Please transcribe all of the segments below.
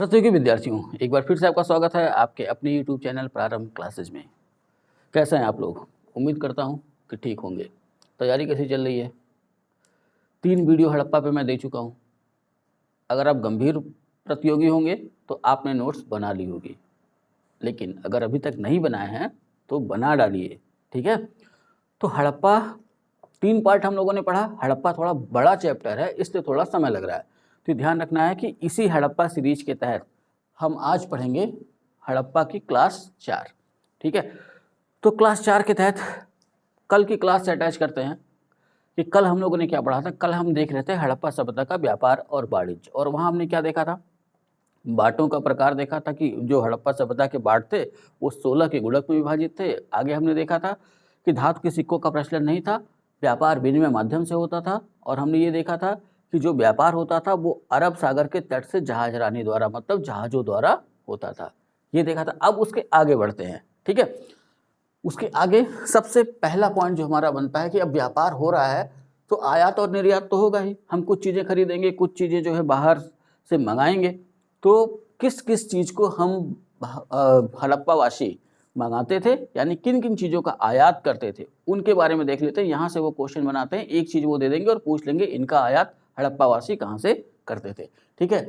प्रतियोगी विद्यार्थियों, एक बार फिर से आपका स्वागत है आपके अपने यूट्यूब चैनल प्रारंभ क्लासेज में। कैसे हैं आप लोग? उम्मीद करता हूं कि ठीक होंगे। तैयारी कैसी चल रही है? 3 वीडियो हड़प्पा पे मैं दे चुका हूं। अगर आप गंभीर प्रतियोगी होंगे तो आपने नोट्स बना ली होगी, लेकिन अगर अभी तक नहीं बनाए हैं तो बना डालिए। ठीक है, तो हड़प्पा 3 पार्ट हम लोगों ने पढ़ा। हड़प्पा थोड़ा बड़ा चैप्टर है, इसलिए थोड़ा समय लग रहा है, तो ध्यान रखना है कि इसी हड़प्पा सीरीज के तहत हम आज पढ़ेंगे हड़प्पा की क्लास 4। ठीक है, तो क्लास 4 के तहत कल की क्लास से अटैच करते हैं कि कल हम लोगों ने क्या पढ़ा था। कल हम देख रहे थे हड़प्पा सभ्यता का व्यापार और वाणिज्य, और वहाँ हमने क्या देखा था, बाटों का प्रकार देखा था कि जो हड़प्पा सभ्यता के बाट थे वो 16 के गुणक में विभाजित थे। आगे हमने देखा था कि धातु के सिक्कों का प्रचलन नहीं था, व्यापार विनिमय माध्यम से होता था, और हमने ये देखा था कि जो व्यापार होता था वो अरब सागर के तट से जहाजरानी द्वारा, मतलब जहाज़ों द्वारा होता था। ये देखा था। अब उसके आगे बढ़ते हैं। ठीक है, उसके आगे सबसे पहला पॉइंट जो हमारा बनता है कि अब व्यापार हो रहा है तो आयात और निर्यात तो होगा ही। हम कुछ चीज़ें खरीदेंगे, कुछ चीज़ें जो है बाहर से मंगाएंगे, तो किस किस चीज़ को हम हड़प्पावासी मंगाते थे, यानी किन किन चीज़ों का आयात करते थे, उनके बारे में देख लेते हैं। यहाँ से वो क्वेश्चन बनाते हैं, एक चीज़ वो दे देंगे और पूछ लेंगे इनका आयात हड़प्पावासी कहाँ से करते थे। ठीक है,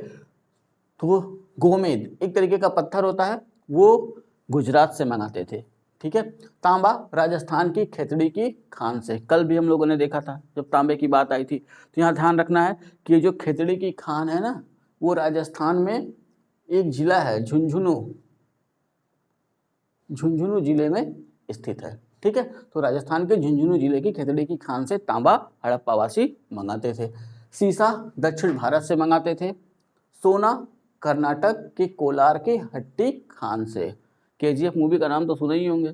तो वो गोमेद एक तरीके का पत्थर होता है, वो गुजरात से मंगाते थे। ठीक है, तांबा राजस्थान की खेतड़ी की खान से, कल भी हम लोगों ने देखा था जब तांबे की बात आई थी। तो यहाँ ध्यान रखना है कि जो खेतड़ी की खान है ना, वो राजस्थान में एक जिला है, झुंझुनू जिले में स्थित है। ठीक है, तो राजस्थान के झुंझुनू जिले की खेतड़ी की खान से तांबा हड़प्पावासी मंगाते थे। सीसा दक्षिण भारत से मंगाते थे। सोना कर्नाटक के कोलार की हट्टी खान से। केजीएफ मूवी का नाम तो सुने ही होंगे।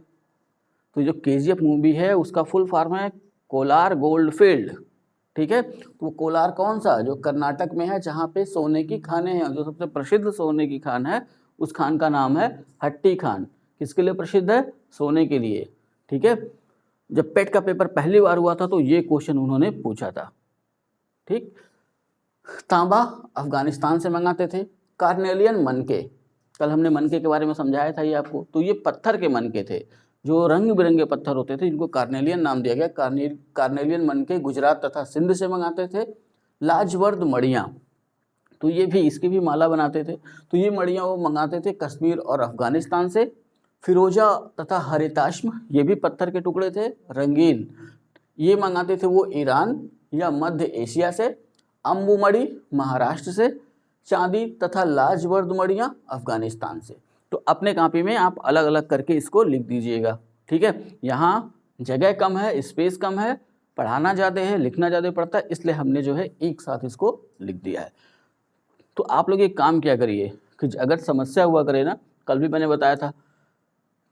तो जो केजीएफ मूवी है उसका फुल फॉर्म है कोलार गोल्ड फील्ड। ठीक है, तो कोलार कौन सा, जो कर्नाटक में है, जहाँ पे सोने की खानें हैं। जो सबसे प्रसिद्ध सोने की खान है उस खान का नाम है हट्टी खान। किसके लिए प्रसिद्ध है? सोने के लिए। ठीक है, जब पेट का पेपर पहली बार हुआ था तो ये क्वेश्चन उन्होंने पूछा था। ठीक, तांबा अफगानिस्तान से मंगाते थे। कार्नेलियन मनके, कल हमने मनके के बारे में समझाया था ये आपको। तो ये पत्थर के मनके थे, जो रंग बिरंगे पत्थर होते थे, इनको कार्नेलियन नाम दिया गया। कार्नेलियन मनके गुजरात तथा सिंध से मंगाते थे। लाजवर्द मड़ियाँ, तो ये भी, इसकी भी माला बनाते थे। तो ये मड़ियाँ वो मंगाते थे कश्मीर और अफगानिस्तान से। फिरोजा तथा हरिताश्म, ये भी पत्थर के टुकड़े थे, रंगीन, ये मंगाते थे वो ईरान या मध्य एशिया से। अम्बुमड़ी महाराष्ट्र से। चांदी तथा लाजवर्द मड़ियाँ अफगानिस्तान से। तो अपने कॉपी में आप अलग अलग करके इसको लिख दीजिएगा। ठीक है, यहाँ जगह कम है, स्पेस कम है, पढ़ाना ज़्यादा है, लिखना ज़्यादा पड़ता है, इसलिए हमने जो है एक साथ इसको लिख दिया है। तो आप लोग एक काम क्या करिए कि अगर समस्या हुआ करे ना, कल भी मैंने बताया था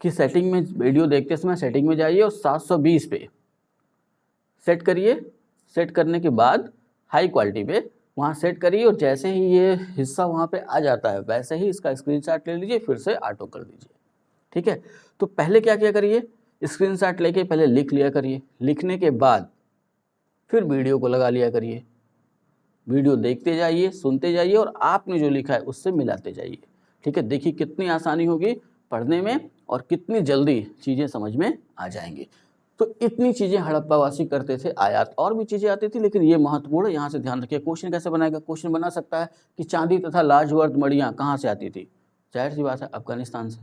कि सेटिंग में, वीडियो देखते समय सेटिंग में जाइए और 720 पे सेट करिए। सेट करने के बाद हाई क्वालिटी पे वहाँ सेट करिए, और जैसे ही ये हिस्सा वहाँ पे आ जाता है वैसे ही इसका स्क्रीनशॉट ले लीजिए, फिर से ऑटो कर दीजिए। ठीक है, तो पहले क्या किया करिए, स्क्रीनशॉट लेके पहले लिख लिया करिए। लिखने के बाद फिर वीडियो को लगा लिया करिए। वीडियो देखते जाइए, सुनते जाइए, और आपने जो लिखा है उससे मिलाते जाइए। ठीक है, देखिए कितनी आसानी होगी पढ़ने में और कितनी जल्दी चीज़ें समझ में आ जाएंगी। तो इतनी चीज़ें हड़प्पावासी करते थे। आयात और भी चीज़ें आती थी, लेकिन ये महत्वपूर्ण है, यहाँ से ध्यान रखिए। क्वेश्चन कैसे बनाएगा? क्वेश्चन बना सकता है कि चांदी तथा लाजवर्द मड़ियाँ कहाँ से आती थी? जाहिर सी बात है, अफगानिस्तान से।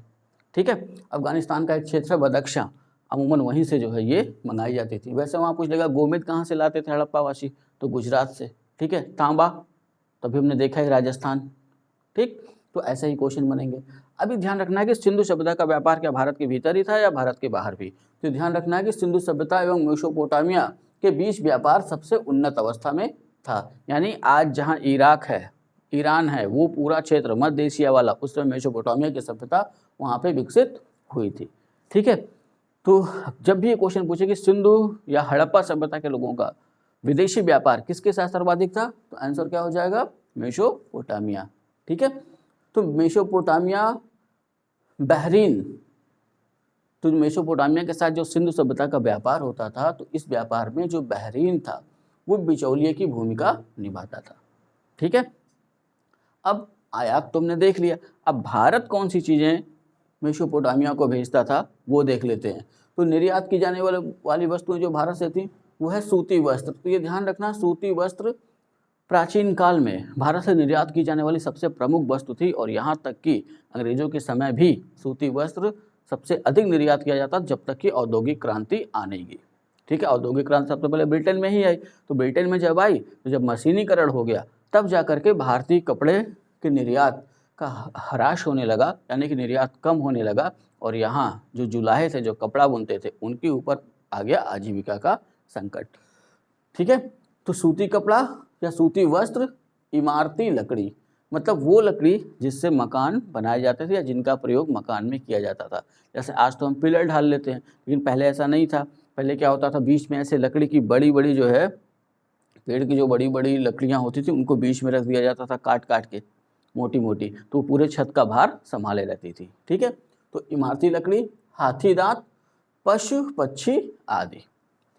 ठीक है, अफगानिस्तान का एक क्षेत्र है बदख्शां, अमूमन वहीं से जो है ये मंगाई जाती थी। वैसे वहाँ पूछ लेगा गोमेद कहाँ से लाते थे हड़प्पावासी, तो गुजरात से। ठीक है, तांबा तभी हमने देखा है राजस्थान। ठीक, तो ऐसे ही क्वेश्चन बनेंगे। अभी ध्यान रखना है कि सिंधु सभ्यता का व्यापार क्या भारत के भीतर ही था या भारत के बाहर भी? तो ध्यान रखना है कि सिंधु सभ्यता एवं मेसोपोटामिया के बीच व्यापार सबसे उन्नत अवस्था में था। यानी आज जहाँ इराक है, ईरान है, वो पूरा क्षेत्र मध्य एशिया वाला, उस समय मेसोपोटामिया की सभ्यता वहाँ पे विकसित हुई थी। ठीक है, तो जब भी ये क्वेश्चन पूछे कि सिंधु या हड़प्पा सभ्यता के लोगों का विदेशी व्यापार किसके साथ सर्वाधिक था, तो आंसर क्या हो जाएगा? मेसोपोटामिया। ठीक है, तो मेसोपोटामिया, बहरीन, तो मेसोपोटामिया के साथ जो सिंधु सभ्यता का व्यापार होता था, तो इस व्यापार में जो बहरीन था वो बिचौलिए की भूमिका निभाता था। ठीक है, अब आयात तो हमने देख लिया। अब भारत कौन सी चीज़ें मेसोपोटामिया को भेजता था वो देख लेते हैं। तो निर्यात की जाने वाली वस्तुएं जो भारत से थी वो है सूती वस्त्र। तो ये ध्यान रखना, सूती वस्त्र प्राचीन काल में भारत से निर्यात की जाने वाली सबसे प्रमुख वस्तु थी, और यहाँ तक कि अंग्रेजों के समय भी सूती वस्त्र सबसे अधिक निर्यात किया जाता जब तक कि औद्योगिक क्रांति आने की। ठीक है, औद्योगिक क्रांति सबसे पहले ब्रिटेन में ही आई। तो ब्रिटेन में जब आई तो जब मशीनीकरण हो गया तब जाकर के भारतीय कपड़े के निर्यात का ह्रास होने लगा, यानी कि निर्यात कम होने लगा, और यहाँ जो जुलाहे थे जो कपड़ा बुनते थे उनके ऊपर आ गया आजीविका का संकट। ठीक है, तो सूती कपड़ा या सूती वस्त्र, इमारती लकड़ी, मतलब वो लकड़ी जिससे मकान बनाए जाते थे या जिनका प्रयोग मकान में किया जाता था। जैसे आज तो हम पिलर ढाल लेते हैं, लेकिन पहले ऐसा नहीं था। पहले क्या होता था, बीच में ऐसे लकड़ी की बड़ी बड़ी जो है, पेड़ की जो बड़ी बड़ी लकड़ियाँ होती थी उनको बीच में रख दिया जाता था काट काट के, मोटी मोटी, तो पूरे छत का भार संभाले रहती थी। ठीक है, तो इमारती लकड़ी, हाथी दांत, पशु पक्षी आदि।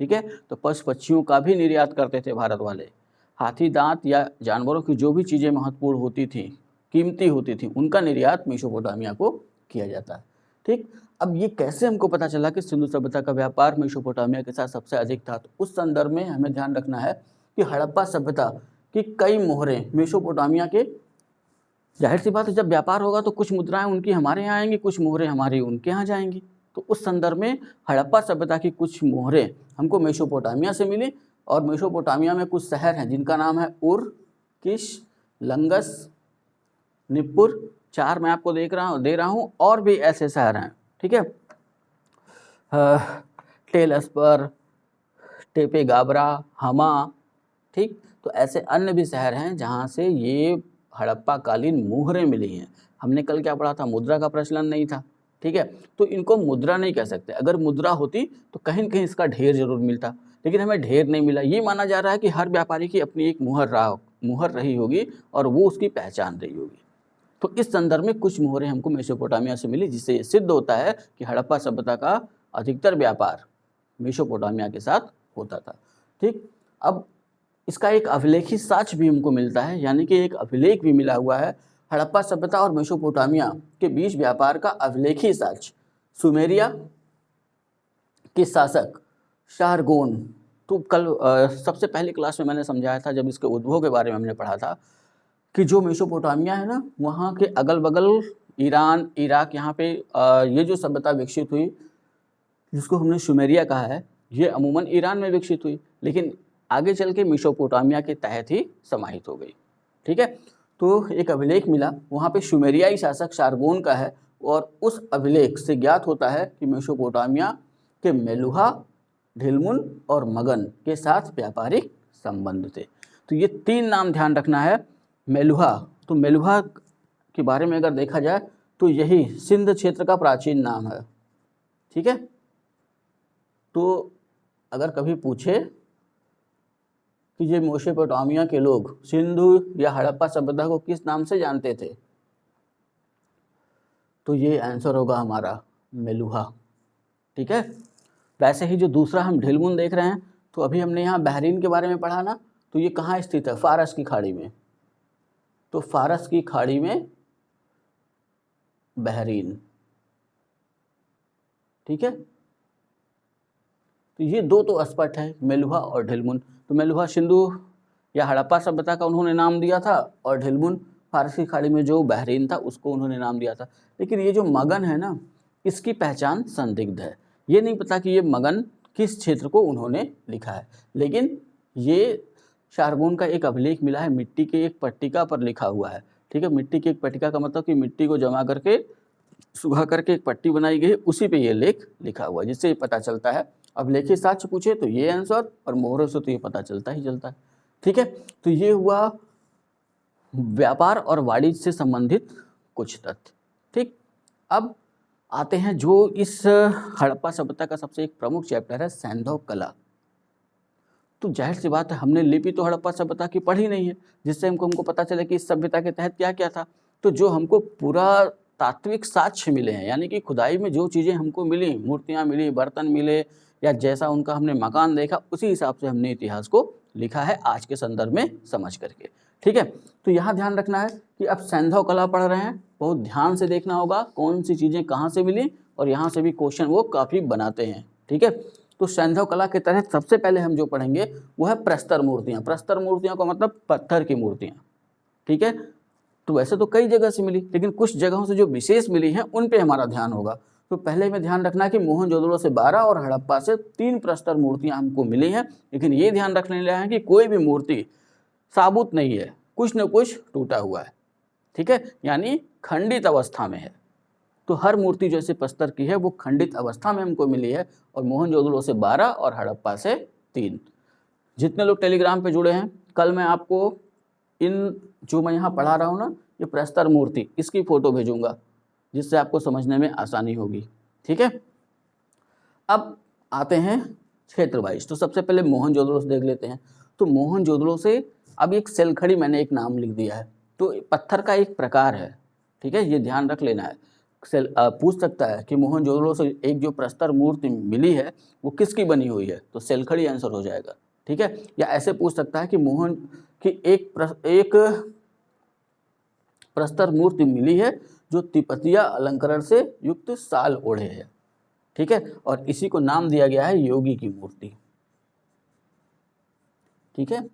ठीक है, तो पशु पक्षियों का भी निर्यात करते थे भारत वाले। हाथी दांत या जानवरों की जो भी चीज़ें महत्वपूर्ण होती थी, कीमती होती थी, उनका निर्यात मेसोपोटामिया को किया जाता है। ठीक, अब ये कैसे हमको पता चला कि सिंधु सभ्यता का व्यापार मेसोपोटामिया के साथ सबसे अधिक था? तो उस संदर्भ में हमें ध्यान रखना है कि हड़प्पा सभ्यता की कई मोहरें मेसोपोटामिया के, जाहिर सी बात है जब व्यापार होगा तो कुछ मुद्राएं उनकी हमारे यहाँ आएंगी, कुछ मोहरें हमारी उनके यहाँ जाएंगी। तो उस संदर्भ में हड़प्पा सभ्यता की कुछ मोहरें हमको मेसोपोटामिया से मिली, और मेसोपोटामिया में कुछ शहर हैं जिनका नाम है उर, किश, लंगस, निप्पुर। 4 मैं आपको दे रहा हूँ, और भी ऐसे शहर हैं। ठीक है, टेलस्पर, टेपे गाबरा, हमा। ठीक, तो ऐसे अन्य भी शहर हैं जहाँ से ये हड़प्पा कालीन मोहरें मिली हैं। हमने कल क्या पढ़ा था, मुद्रा का प्रचलन नहीं था। ठीक है, तो इनको मुद्रा नहीं कह सकते। अगर मुद्रा होती तो कहीं न कहीं इसका ढेर जरूर मिलता, लेकिन हमें ढेर नहीं मिला। ये माना जा रहा है कि हर व्यापारी की अपनी एक मुहर रही होगी और वो उसकी पहचान रही होगी। तो इस संदर्भ में कुछ मोहरें हमको मेसोपोटामिया से मिली, जिससे ये सिद्ध होता है कि हड़प्पा सभ्यता का अधिकतर व्यापार मेसोपोटामिया के साथ होता था। ठीक, अब इसका एक अभिलेखी साक्ष्य भी हमको मिलता है, यानी कि एक अभिलेख भी मिला हुआ है हड़प्पा सभ्यता और मेसोपोटामिया के बीच व्यापार का अभिलेखी साक्ष्य। सुमेरिया के शासक शारगोन, तो कल सबसे पहली क्लास में मैंने समझाया था जब इसके उद्भव के बारे में हमने पढ़ा था कि जो मेसोपोटामिया है ना, वहाँ के अगल बगल ईरान, इराक, यहाँ पे ये जो सभ्यता विकसित हुई जिसको हमने सुमेरिया कहा है, ये अमूमन ईरान में विकसित हुई, लेकिन आगे चल के मेसोपोटामिया के तहत ही समाहित हो गई। ठीक है, तो एक अभिलेख मिला, वहाँ पे सुमेरियाई शासक शारगोन का है, और उस अभिलेख से ज्ञात होता है कि मेसोपोटामिया के मेलुहा, ढिलमुन और मगन के साथ व्यापारिक संबंध थे। तो ये 3 नाम ध्यान रखना है। मेलुहा, तो मेलुहा के बारे में अगर देखा जाए तो यही सिंध क्षेत्र का प्राचीन नाम है। ठीक है, तो अगर कभी पूछे कि ये मेसोपोटामिया के लोग सिंधु या हड़प्पा सभ्यता को किस नाम से जानते थे, तो ये आंसर होगा हमारा मेलुहा। ठीक है, वैसे ही जो दूसरा हम ढिलमुन देख रहे हैं, तो अभी हमने यहाँ बहरीन के बारे में पढ़ा ना, तो ये कहाँ स्थित है, फारस की खाड़ी में। तो फारस की खाड़ी में बहरीन। ठीक है, तो ये 2 तो स्पष्ट है, मेलुहा और ढिलमुन। तो मेलुहा सिंधु या हड़प्पा सभ्यता का उन्होंने नाम दिया था, और ढिलमुन फारस की खाड़ी में जो बहरीन था उसको उन्होंने नाम दिया था। लेकिन ये जो मगन है ना, इसकी पहचान संदिग्ध है। ये नहीं पता कि ये मगन किस क्षेत्र को उन्होंने लिखा है, लेकिन ये शारगोन का एक अभिलेख मिला है, मिट्टी के एक पट्टिका पर लिखा हुआ है। ठीक है, मिट्टी की एक पट्टिका का मतलब कि मिट्टी को जमा करके सुखा करके एक पट्टी बनाई गई, उसी पे ये लेख लिखा हुआ है, जिससे ये पता चलता है। अब लेखी साक्ष्य पूछे तो ये आंसर, और मोहरों से तो ये पता चलता ही चलता है। ठीक है, तो ये हुआ व्यापार और वाणिज्य से संबंधित कुछ तथ्य। ठीक, अब आते हैं जो इस हड़प्पा सभ्यता का सबसे एक प्रमुख चैप्टर है, सैंधव कला। तो जाहिर सी बात है हमने लिपि तो हड़प्पा सभ्यता की पढ़ी नहीं है, जिससे हमको पता चले कि इस सभ्यता के तहत क्या क्या था। तो जो हमको पूरा तात्विक साक्ष्य मिले हैं, यानी कि खुदाई में जो चीज़ें हमको मिली, मूर्तियाँ मिली, बर्तन मिले, या जैसा उनका हमने मकान देखा, उसी हिसाब से हमने इतिहास को लिखा है आज के संदर्भ में समझ करके। ठीक है। तो यहाँ ध्यान रखना है कि अब सैंधव कला पढ़ रहे हैं, बहुत ध्यान से देखना होगा कौन सी चीज़ें कहाँ से मिली, और यहाँ से भी क्वेश्चन वो काफ़ी बनाते हैं। ठीक है, तो सैंधव कला के तहत सबसे पहले हम जो पढ़ेंगे वो है प्रस्तर मूर्तियाँ। प्रस्तर मूर्तियों का मतलब पत्थर की मूर्तियाँ। ठीक है, तो वैसे तो कई जगह से मिली, लेकिन कुछ जगहों से जो विशेष मिली हैं उन पे हमारा ध्यान होगा। तो पहले में ध्यान रखना है कि मोहनजोदड़ो से 12 और हड़प्पा से 3 प्रस्तर मूर्तियां हमको मिली हैं, लेकिन ये ध्यान रखने लायक है कि कोई भी मूर्ति साबुत नहीं है, कुछ न कुछ टूटा हुआ है। ठीक है, यानी खंडित अवस्था में है। तो हर मूर्ति जो ऐसे पत्थर की है वो खंडित अवस्था में हमको मिली है, और मोहनजोदड़ो से 12 और हड़प्पा से 3। जितने लोग टेलीग्राम पे जुड़े हैं, कल मैं आपको इन जो मैं यहाँ पढ़ा रहा हूँ ना, ये प्रस्तर मूर्ति, इसकी फ़ोटो भेजूंगा जिससे आपको समझने में आसानी होगी। ठीक है, अब आते हैं क्षेत्र वाइज। तो सबसे पहले मोहनजोदड़ो से देख लेते हैं। तो मोहनजोदड़ो से अब एक सेलखड़ी, मैंने एक नाम लिख दिया है, तो पत्थर का एक प्रकार है। ठीक है, ये ध्यान रख लेना है। पूछ सकता है कि मोहनजोदड़ो से एक जो प्रस्तर मूर्ति मिली है वो किसकी बनी हुई है, तो सेलखड़ी आंसर हो जाएगा। ठीक है, या ऐसे पूछ सकता है कि मोहन की एक प्रस्तर मूर्ति मिली है जो तिपतिया अलंकरण से युक्त साल ओढ़े है। ठीक है, और इसी को नाम दिया गया है योगी की मूर्ति। ठीक है,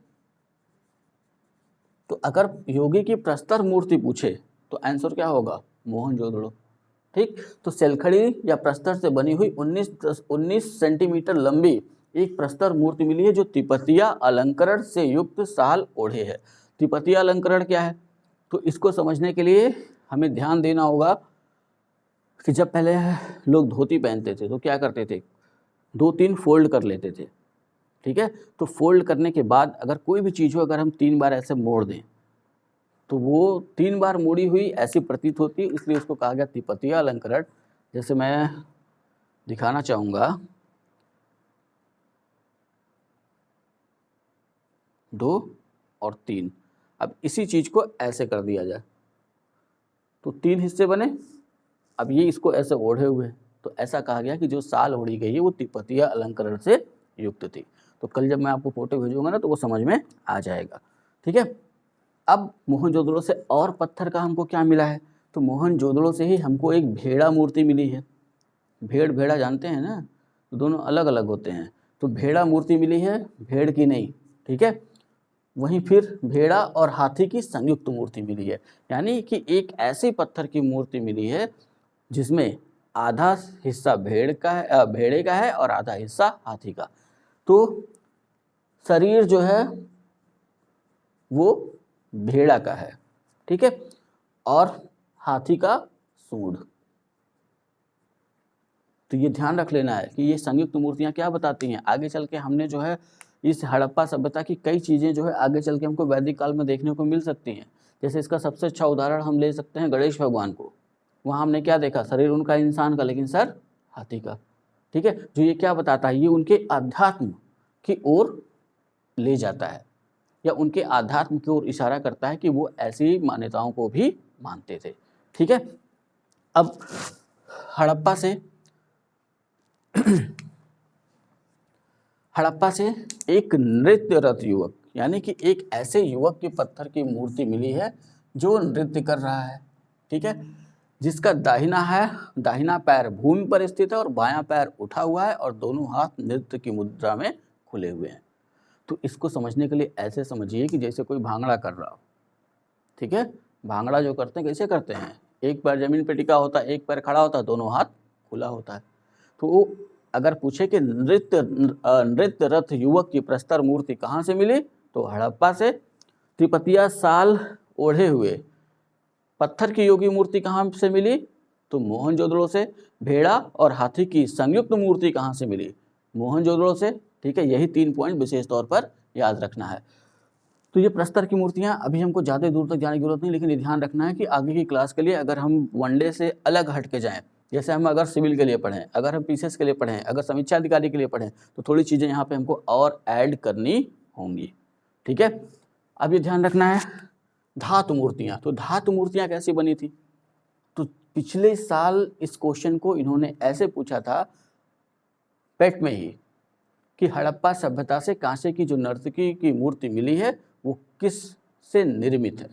तो अगर योगी की प्रस्तर मूर्ति पूछे तो आंसर क्या होगा, मोहनजोदड़ो। ठीक, तो सेलखड़ी या प्रस्तर से बनी हुई 19 सेंटीमीटर लंबी एक प्रस्तर मूर्ति मिली है जो तिपतिया अलंकरण से युक्त साल ओढ़े है। तिपतिया अलंकरण क्या है, तो इसको समझने के लिए हमें ध्यान देना होगा कि जब पहले लोग धोती पहनते थे तो क्या करते थे, 2-3 फोल्ड कर लेते थे। ठीक है, तो फोल्ड करने के बाद अगर कोई भी चीज़ हो, अगर हम 3 बार ऐसे मोड़ दें तो वो 3 बार मोड़ी हुई ऐसी प्रतीत होती है, इसलिए उसको कहा गया तिपतिया अलंकरण। जैसे मैं दिखाना चाहूँगा, 2 और 3। अब इसी चीज़ को ऐसे कर दिया जाए तो 3 हिस्से बने। अब ये इसको ऐसे ओढ़े हुए, तो ऐसा कहा गया कि जो साल ओढ़ी गई है वो तिपतिया अलंकरण से युक्त थी। तो कल जब मैं आपको फोटो भेजूंगा ना तो वो समझ में आ जाएगा। ठीक है, अब मोहनजोदड़ो से और पत्थर का हमको क्या मिला है, तो मोहनजोदड़ो से ही हमको एक भेड़ा मूर्ति मिली है। भेड़ भेड़ा जानते हैं ना, तो दोनों अलग अलग होते हैं। तो भेड़ा मूर्ति मिली है, भेड़ की नहीं। ठीक है, वहीं फिर भेड़ा और हाथी की संयुक्त मूर्ति मिली है, यानी कि एक ऐसे पत्थर की मूर्ति मिली है जिसमें आधा हिस्सा भेड़े का है और आधा हिस्सा हाथी का। तो शरीर जो है वो भेड़ा का है। ठीक है, और हाथी का सूंड। तो ये ध्यान रख लेना है कि ये संयुक्त मूर्तियां क्या बताती हैं। आगे चल के हमने जो है इस हड़प्पा सभ्यता की कई चीज़ें जो है आगे चल के हमको वैदिक काल में देखने को मिल सकती हैं। जैसे इसका सबसे अच्छा उदाहरण हम ले सकते हैं गणेश भगवान को। वहाँ हमने क्या देखा, शरीर उनका इंसान का लेकिन सर हाथी का। ठीक है, जो ये क्या बताता है, ये उनके अध्यात्म की ओर ले जाता है, या उनके आध्यात्म की ओर इशारा करता है कि वो ऐसी मान्यताओं को भी मानते थे। ठीक है, अब हड़प्पा से एक नृत्य रत युवक, यानी कि एक ऐसे युवक की पत्थर की मूर्ति मिली है जो नृत्य कर रहा है। ठीक है, जिसका दाहिना पैर भूमि पर स्थित है और बायां पैर उठा हुआ है और दोनों हाथ नृत्य की मुद्रा में खुले हुए हैं। तो इसको समझने के लिए ऐसे समझिए कि जैसे कोई भांगड़ा कर रहा हो। ठीक है, भांगड़ा जो करते हैं कैसे करते हैं, एक पैर जमीन पर टिका होता है, एक पैर खड़ा होता है, दोनों हाथ खुला होता है। तो अगर पूछे कि नृत्य रथ युवक की प्रस्तर मूर्ति कहाँ से मिली, तो हड़प्पा से। तिपतिया साल ओढ़े हुए पत्थर की योगी मूर्ति कहाँ से मिली, तो मोहनजोदड़ो से। भेड़ा और हाथी की संयुक्त मूर्ति कहाँ से मिली, मोहनजोदड़ो से। ठीक है, यही 3 पॉइंट विशेष तौर पर याद रखना है। तो ये प्रस्तर की मूर्तियाँ अभी हमको ज़्यादा दूर तक जाने की जरूरत नहीं, लेकिन ये ध्यान रखना है कि आगे की क्लास के लिए अगर हम वनडे से अलग हट के जाएँ, जैसे हम अगर सिविल के लिए पढ़ें, अगर हम पीसीएस के लिए पढ़ें, अगर समीक्षा अधिकारी के लिए पढ़ें, तो थोड़ी चीज़ें यहाँ पे हमको और ऐड करनी होंगी। ठीक है, अब ये ध्यान रखना है धातु मूर्तियाँ। तो धातु मूर्तियाँ कैसी बनी थी, तो पिछले साल इस क्वेश्चन को इन्होंने ऐसे पूछा था पेट में ही कि हड़प्पा सभ्यता से कांसे की जो नर्तकी की मूर्ति मिली है वो किस से निर्मित है।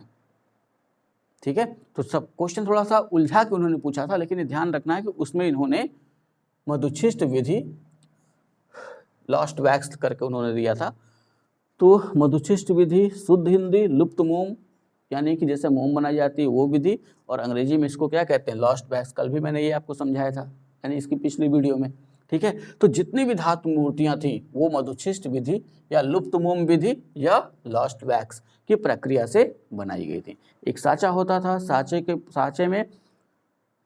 ठीक है, तो सब क्वेश्चन थोड़ा सा उलझा के उन्होंने पूछा था, लेकिन ये ध्यान रखना है कि उसमें इन्होंने मधुच्छिष्ट विधि, लॉस्ट वैक्स करके उन्होंने दिया था। तो मधुच्छिष्ट विधि, शुद्ध हिंदी लुप्त मोम, यानी कि जैसे मोम बनाई जाती है वो विधि, और अंग्रेजी में इसको क्या कहते हैं, लॉस्ट वैक्स। कल भी मैंने ये आपको समझाया था, यानी इसकी पिछली वीडियो में। ठीक है, तो जितनी भी धातु मूर्तियां थी वो मधुच्छिष्ट विधि या लुप्त मोम विधि या लॉस्ट वैक्स की प्रक्रिया से बनाई गई थी। एक साँचा होता था, साँचे में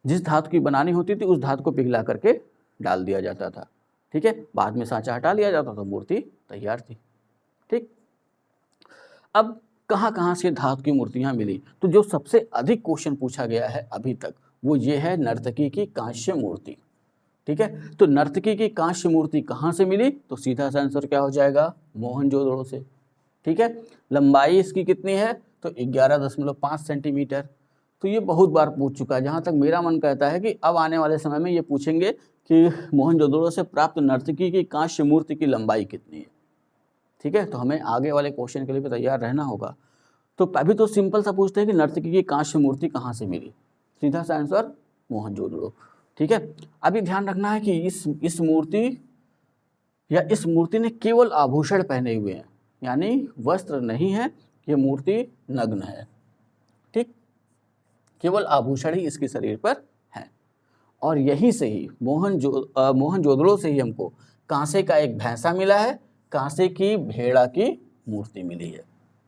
जिस धातु की बनानी होती थी उस धातु को पिघला करके डाल दिया जाता था। ठीक है, बाद में साँचा हटा लिया जाता था, मूर्ति तैयार थी। ठीक, अब कहाँ कहाँ से धातु की मूर्तियाँ मिली, तो जो सबसे अधिक क्वेश्चन पूछा गया है अभी तक वो ये है नर्तकी की कांस्य मूर्ति। ठीक है, तो नर्तकी की कांस्य मूर्ति कहाँ से मिली, तो सीधा सा आंसर क्या हो जाएगा, मोहनजोदड़ो से। ठीक है, लंबाई इसकी कितनी है, तो 11.5 सेंटीमीटर। तो ये बहुत बार पूछ चुका है, जहाँ तक मेरा मन कहता है कि अब आने वाले समय में ये पूछेंगे कि मोहनजोदड़ो से प्राप्त नर्तकी की कांस्य मूर्ति की लंबाई कितनी है। ठीक है, तो हमें आगे वाले क्वेश्चन के लिए भी तैयार रहना होगा। तो अभी तो सिंपल सा पूछते हैं कि नर्तकी की कांस्य मूर्ति कहाँ से मिली, सीधा सा आंसर मोहनजोदड़ो। ठीक है, अभी ध्यान रखना है कि इस मूर्ति ने केवल आभूषण पहने हुए हैं, यानी वस्त्र नहीं है, ये मूर्ति नग्न है। ठीक, केवल आभूषण ही इसके शरीर पर है। और यहीं से ही मोहनजोदड़ो से ही हमको कांसे का एक भैंसा मिला है, कांसे की भेड़ा की मूर्ति मिली है।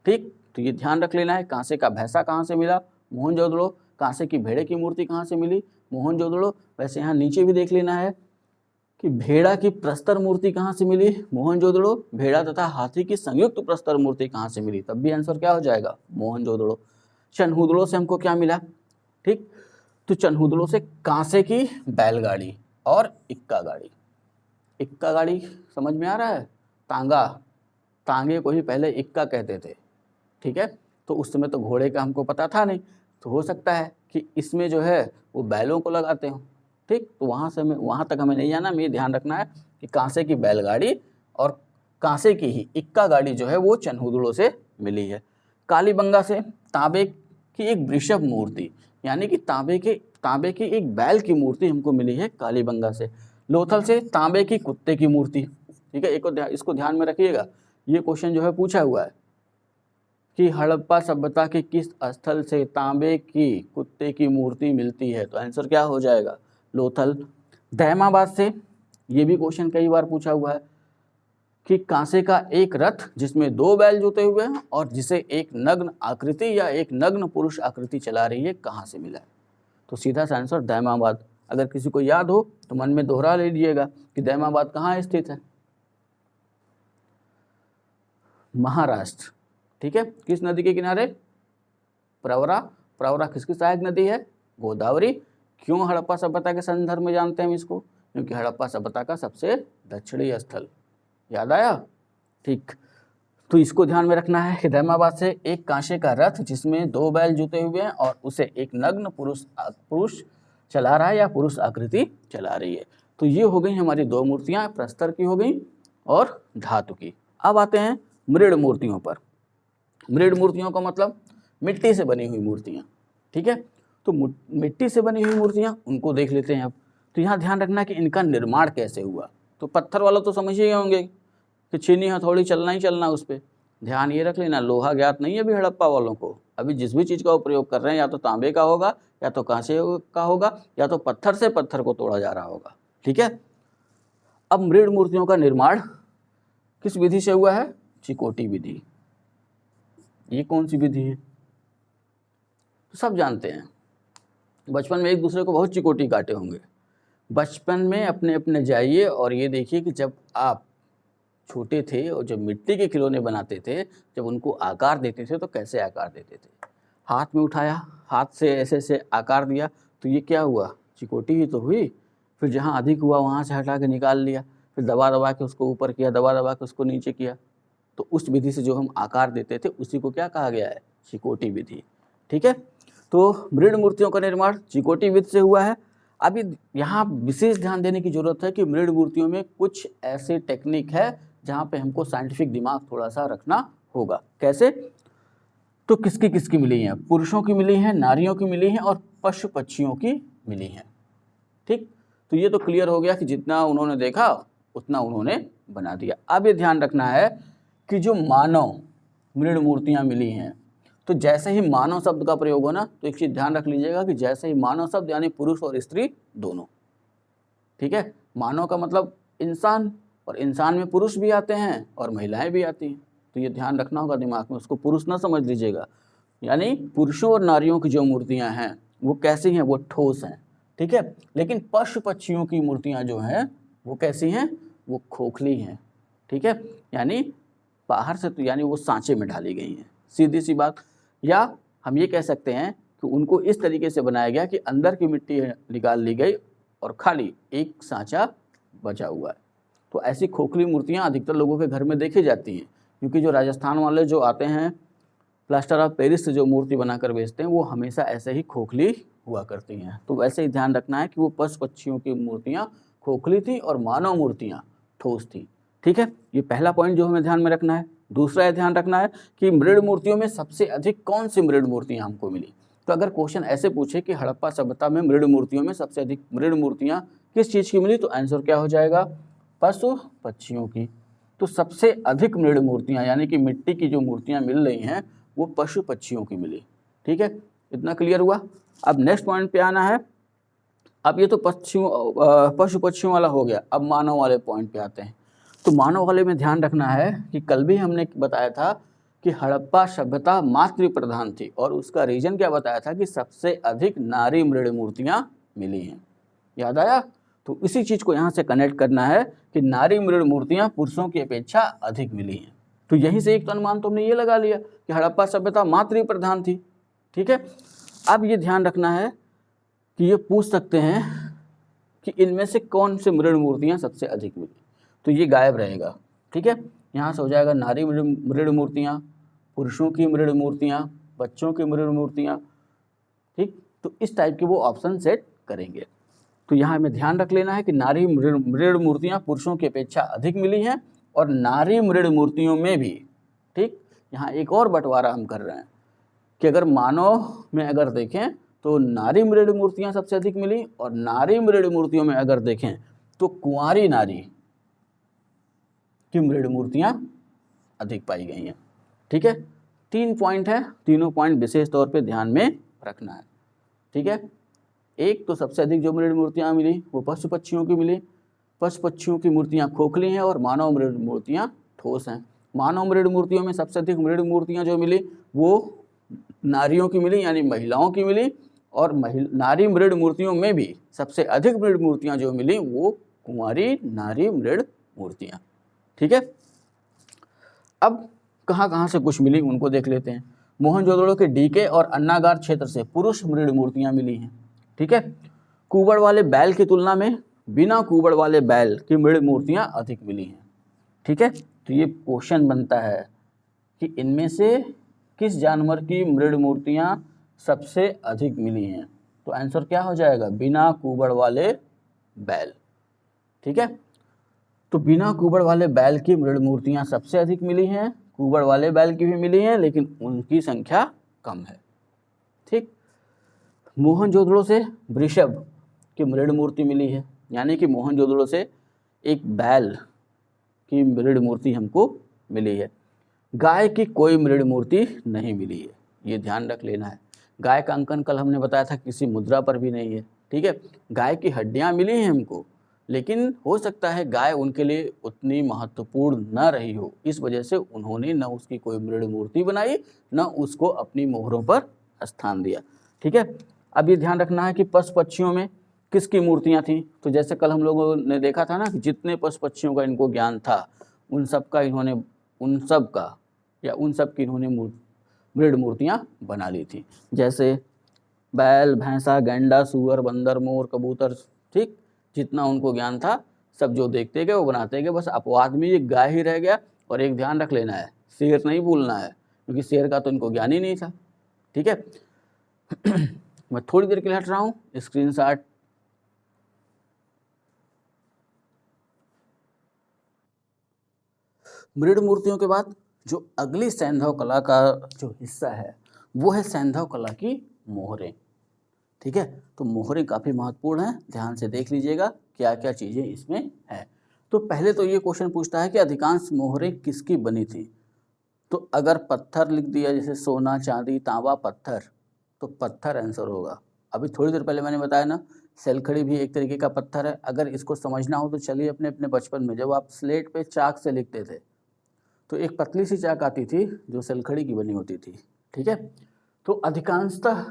ठीक, तो ये ध्यान रख लेना है, कांसे का भैंसा कहाँ से मिला, मोहनजोदड़ो। कांसे की भेड़े की मूर्ति कहाँ से मिली, मोहनजोदड़ो। वैसे यहाँ नीचे भी देख लेना है कि भेड़ा की प्रस्तर मूर्ति कहाँ से मिली, मोहनजोदड़ो। भेड़ा तथा हाथी की संयुक्त प्रस्तर मूर्ति कहाँ से मिली, तब भी आंसर क्या हो जाएगा, मोहनजोदड़ो। चनहुदड़ो से हमको क्या मिला, ठीक, तो चनहुदड़ो से कांसे की बैलगाड़ी और इक्का गाड़ी। इक्का गाड़ी समझ में आ रहा है, तांगे को ही पहले इक्का कहते थे। ठीक है, तो उस समय तो घोड़े का हमको पता था नहीं, तो हो सकता है कि इसमें जो है वो बैलों को लगाते हो। ठीक, तो वहाँ तक हमें नहीं जाना, हमें ध्यान रखना है कि कांसे की बैलगाड़ी और कांसे की ही इक्का गाड़ी जो है वो चनहुदड़ो से मिली है। कालीबंगा से तांबे की एक वृषभ मूर्ति, यानी कि तांबे की एक बैल की मूर्ति हमको मिली है कालीबंगा से। लोथल से तांबे की कुत्ते की मूर्ति। ठीक है, इसको ध्यान में रखिएगा, ये क्वेश्चन जो है पूछा हुआ है कि हड़प्पा सभ्यता के किस स्थल से तांबे की कुत्ते की मूर्ति मिलती है, तो आंसर क्या हो जाएगा, लोथल। दहमाबाद से, ये भी क्वेश्चन कई बार पूछा हुआ है कि कांसे का एक रथ जिसमें 2 बैल जुते हुए हैं और जिसे एक नग्न आकृति या एक नग्न पुरुष आकृति चला रही है, कहाँ से मिला है, तो सीधा सा आंसर दहमाबाद। अगर किसी को याद हो तो मन में दोहरा लीजिएगा कि दहमाबाद कहाँ स्थित है, महाराष्ट्र। ठीक है, किस नदी के किनारे, प्रवरा किसकी सहायक नदी है, गोदावरी। क्यों हड़प्पा सभ्यता के संदर्भ में जानते हैं हम इसको, क्योंकि हड़प्पा सभ्यता का सबसे दक्षिणी स्थल, याद आया। ठीक, तो इसको ध्यान में रखना है कि दहमाबाद से एक कांसे का रथ जिसमें 2 बैल जुते हुए हैं और उसे एक नग्न पुरुष चला रहा है या पुरुष आकृति चला रही है। तो ये हो गई हमारी 2 मूर्तियां, प्रस्तर की हो गई और धातु की। अब आते हैं मृड़ मूर्तियों पर। मृड़ मूर्तियों का मतलब मिट्टी से बनी हुई मूर्तियाँ। ठीक है, तो मिट्टी से बनी हुई मूर्तियाँ उनको देख लेते हैं अब। तो यहाँ ध्यान रखना कि इनका निर्माण कैसे हुआ। तो पत्थर वाला तो समझ ही होंगे कि छीनी हथौड़ी चलना ही चलना उस पर। ध्यान ये रख लेना, लोहा ज्ञात नहीं है अभी हड़प्पा वालों को। अभी जिस भी चीज़ का वो प्रयोग कर रहे हैं या तो तांबे का होगा या तो कांसे का होगा या तो पत्थर से पत्थर को तोड़ा जा रहा होगा। ठीक है, अब मृड़ मूर्तियों का निर्माण किस विधि से हुआ है, चिकोटी विधि। ये कौन सी विधि है, तो सब जानते हैं, बचपन में एक दूसरे को बहुत चिकोटी काटे होंगे। बचपन में अपने अपने जाइए और ये देखिए कि जब आप छोटे थे और जब मिट्टी के खिलौने बनाते थे, जब उनको आकार देते थे तो कैसे आकार देते थे, हाथ में उठाया, हाथ से ऐसे ऐसे आकार दिया, तो ये क्या हुआ, चिकोटी ही तो हुई। फिर जहाँ अधिक हुआ वहाँ से हटा के निकाल लिया, फिर दबा दबा के उसको ऊपर किया, दबा दबा के उसको नीचे किया, तो उस विधि से जो हम आकार देते थे उसी को क्या कहा गया है, चिकोटी विधि। ठीक है, तो मृड़ मूर्तियों का निर्माण चिकोटी विधि से हुआ है। अभी यहाँ विशेष ध्यान देने की जरूरत है कि मृड़ मूर्तियों में कुछ ऐसे टेक्निक है जहाँ पे हमको साइंटिफिक दिमाग थोड़ा सा रखना होगा। कैसे, तो किसकी किसकी मिली हैं? पुरुषों की मिली हैं, नारियों की मिली हैं और पशु पक्षियों की मिली हैं। ठीक, तो ये तो क्लियर हो गया कि जितना उन्होंने देखा उतना उन्होंने बना दिया। अब ये ध्यान रखना है कि जो मानव मृण मूर्तियां मिली हैं, तो जैसे ही मानव शब्द का प्रयोग हो ना, तो एक चीज ध्यान रख लीजिएगा कि जैसे ही मानव शब्द यानी पुरुष और स्त्री दोनों, ठीक है, मानव का मतलब इंसान, और इंसान में पुरुष भी आते हैं और महिलाएं भी आती हैं, तो ये ध्यान रखना होगा दिमाग में, उसको पुरुष ना समझ लीजिएगा। यानी पुरुषों और नारियों की जो मूर्तियां हैं वो कैसी हैं? वो ठोस हैं, ठीक है। लेकिन पशु पक्षियों की मूर्तियां जो हैं वो कैसी हैं? वो खोखली हैं, ठीक है। यानी बाहर से तो यानी वो सांचे में ढाली गई हैं, सीधी सी बात। या हम ये कह सकते हैं कि उनको इस तरीके से बनाया गया कि अंदर की मिट्टी निकाल ली गई और खाली एक सांचा बचा हुआ है। तो ऐसी खोखली मूर्तियां अधिकतर लोगों के घर में देखी जाती हैं, क्योंकि जो राजस्थान वाले जो आते हैं प्लास्टर ऑफ पेरिस से जो मूर्ति बनाकर बेचते हैं वो हमेशा ऐसे ही खोखली हुआ करती हैं। तो वैसे ही ध्यान रखना है कि वो पशु पक्षियों की मूर्तियां खोखली थी और मानव मूर्तियां ठोस थी, ठीक है। ये पहला पॉइंट जो हमें ध्यान में रखना है। दूसरा ये ध्यान रखना है कि मृण मूर्तियों में सबसे अधिक कौन सी मृण मूर्तियां हमको मिली। तो अगर क्वेश्चन ऐसे पूछे कि हड़प्पा सभ्यता में मृण मूर्तियों में सबसे अधिक मृण मूर्तियां किस चीज़ की मिली, तो आंसर क्या हो जाएगा? पशु पक्षियों की। तो सबसे अधिक मृण मूर्तियां यानी कि मिट्टी की जो मूर्तियां मिल रही हैं वो पशु पक्षियों की मिली, ठीक है। इतना क्लियर हुआ। अब नेक्स्ट पॉइंट पे आना है। अब ये तो पशु पक्षियों वाला हो गया, अब मानव वाले पॉइंट पे आते हैं। तो मानव वाले में ध्यान रखना है कि कल भी हमने बताया था कि हड़प्पा सभ्यता मातृ प्रधान थी, और उसका रीजन क्या बताया था कि सबसे अधिक नारी मृण मूर्तियां मिली हैं, याद आया। तो इसी चीज को यहाँ से कनेक्ट करना है कि नारी मृण मूर्तियां पुरुषों की अपेक्षा अधिक मिली हैं। तो यहीं से एक तो अनुमान तो हमने ये लगा लिया कि हड़प्पा सभ्यता मातृ प्रधान थी, ठीक है। अब ये ध्यान रखना है कि ये पूछ सकते हैं कि इनमें से कौन से मृण मूर्तियां सबसे अधिक मिली, तो ये गायब रहेगा, ठीक है। यहाँ से हो जाएगा नारी मृण मूर्तियां, पुरुषों की मृण मूर्तियां, बच्चों की मृण मूर्तियां, ठीक। तो इस टाइप के वो ऑप्शन सेट करेंगे। तो यहाँ हमें ध्यान रख लेना है कि नारी मृण मूर्तियां पुरुषों की अपेक्षा अधिक मिली हैं, और नारी मृण मूर्तियों में भी, ठीक, यहाँ एक और बंटवारा हम कर रहे हैं कि अगर मानव में अगर देखें तो नारी मृण मूर्तियां सबसे अधिक मिली, और नारी मृण मूर्तियों में अगर देखें तो कुंवारी नारी की मृण मूर्तियां अधिक पाई गई हैं, ठीक है। 3 पॉइंट है, तीनों पॉइंट विशेष तौर पे ध्यान में रखना है, ठीक है। एक तो सबसे अधिक जो मृण मूर्तियां मिली वो पशु पक्षियों की मिली, पशु पक्षियों की मूर्तियां खोखली हैं और मानव मृण मूर्तियां ठोस हैं। मानव मृण मूर्तियों में सबसे अधिक मृण मूर्तियां जो मिली वो नारियों की मिली यानी महिलाओं की मिली, और नारी मृण मूर्तियों में भी सबसे अधिक मृण मूर्तियां जो मिली वो कुंवारी नारी मृण मूर्तियां, ठीक है। अब कहाँ कहाँ से कुछ मिली उनको देख लेते हैं। मोहनजोदड़ो के डीके और अन्नागार क्षेत्र से पुरुष मृण मूर्तियां मिली हैं, ठीक है। कुबड़ वाले बैल की तुलना में बिना कुबड़ वाले बैल की मृण मूर्तियां अधिक मिली हैं, ठीक है। तो ये क्वेश्चन बनता है कि इनमें से किस जानवर की मृण मूर्तियां सबसे अधिक मिली हैं, तो आंसर क्या हो जाएगा? बिना कुबड़ वाले बैल, ठीक है। तो बिना कुबड़ वाले बैल की मृण मूर्तियां सबसे अधिक मिली हैं, कुबड़ वाले बैल की भी मिली हैं लेकिन उनकी संख्या कम है, ठीक। मोहनजोदड़ो से वृषभ की मृण मूर्ति मिली है, यानी कि मोहनजोदड़ो से एक बैल की मृण मूर्ति हमको मिली है। गाय की कोई मृण मूर्ति नहीं मिली है, ये ध्यान रख लेना है। गाय का अंकन कल हमने बताया था किसी मुद्रा पर भी नहीं है, ठीक है। गाय की हड्डियां मिली हैं हमको, लेकिन हो सकता है गाय उनके लिए उतनी महत्वपूर्ण न रही हो, इस वजह से उन्होंने न उसकी कोई मृण मूर्ति बनाई न उसको अपनी मोहरों पर स्थान दिया, ठीक है। अब ये ध्यान रखना है कि पशु पक्षियों में किसकी मूर्तियां थी। तो जैसे कल हम लोगों ने देखा था ना कि जितने पशु पक्षियों का इनको ज्ञान था उन सब की इन्होंने मृण मूर्तियां बना ली थी। जैसे बैल, भैंसा, गैंडा, सूअर, बंदर, मोर, कबूतर, ठीक, जितना उनको ज्ञान था सब जो देखते गए वो बनाते गए। बस अपवाद में ये गाय ही रह गया। और एक ध्यान रख लेना है, शेर नहीं भूलना है, क्योंकि शेर का तो इनको ज्ञान ही नहीं था, ठीक है। मैं थोड़ी देर के लिए हट रहा हूँ, स्क्रीनशॉट। मृण मूर्तियों के बाद जो अगली सैंधव कला का जो हिस्सा है वो है सैंधव कला की मोहरें। ठीक है, तो मोहरें काफ़ी महत्वपूर्ण हैं, ध्यान से देख लीजिएगा क्या क्या चीज़ें इसमें है। तो पहले तो ये क्वेश्चन पूछता है कि अधिकांश मोहरें किसकी बनी थी। तो अगर पत्थर लिख दिया जैसे सोना चांदी तांबा पत्थर, तो पत्थर आंसर होगा। अभी थोड़ी देर पहले मैंने बताया ना, सेलखड़ी भी एक तरीके का पत्थर है। अगर इसको समझना हो तो चलिए अपने अपने बचपन में जब आप स्लेट पे चाक से लिखते थे तो एक पतली सी चाक आती थी जो सेलखड़ी की बनी होती थी। ठीक है, तो अधिकांशतः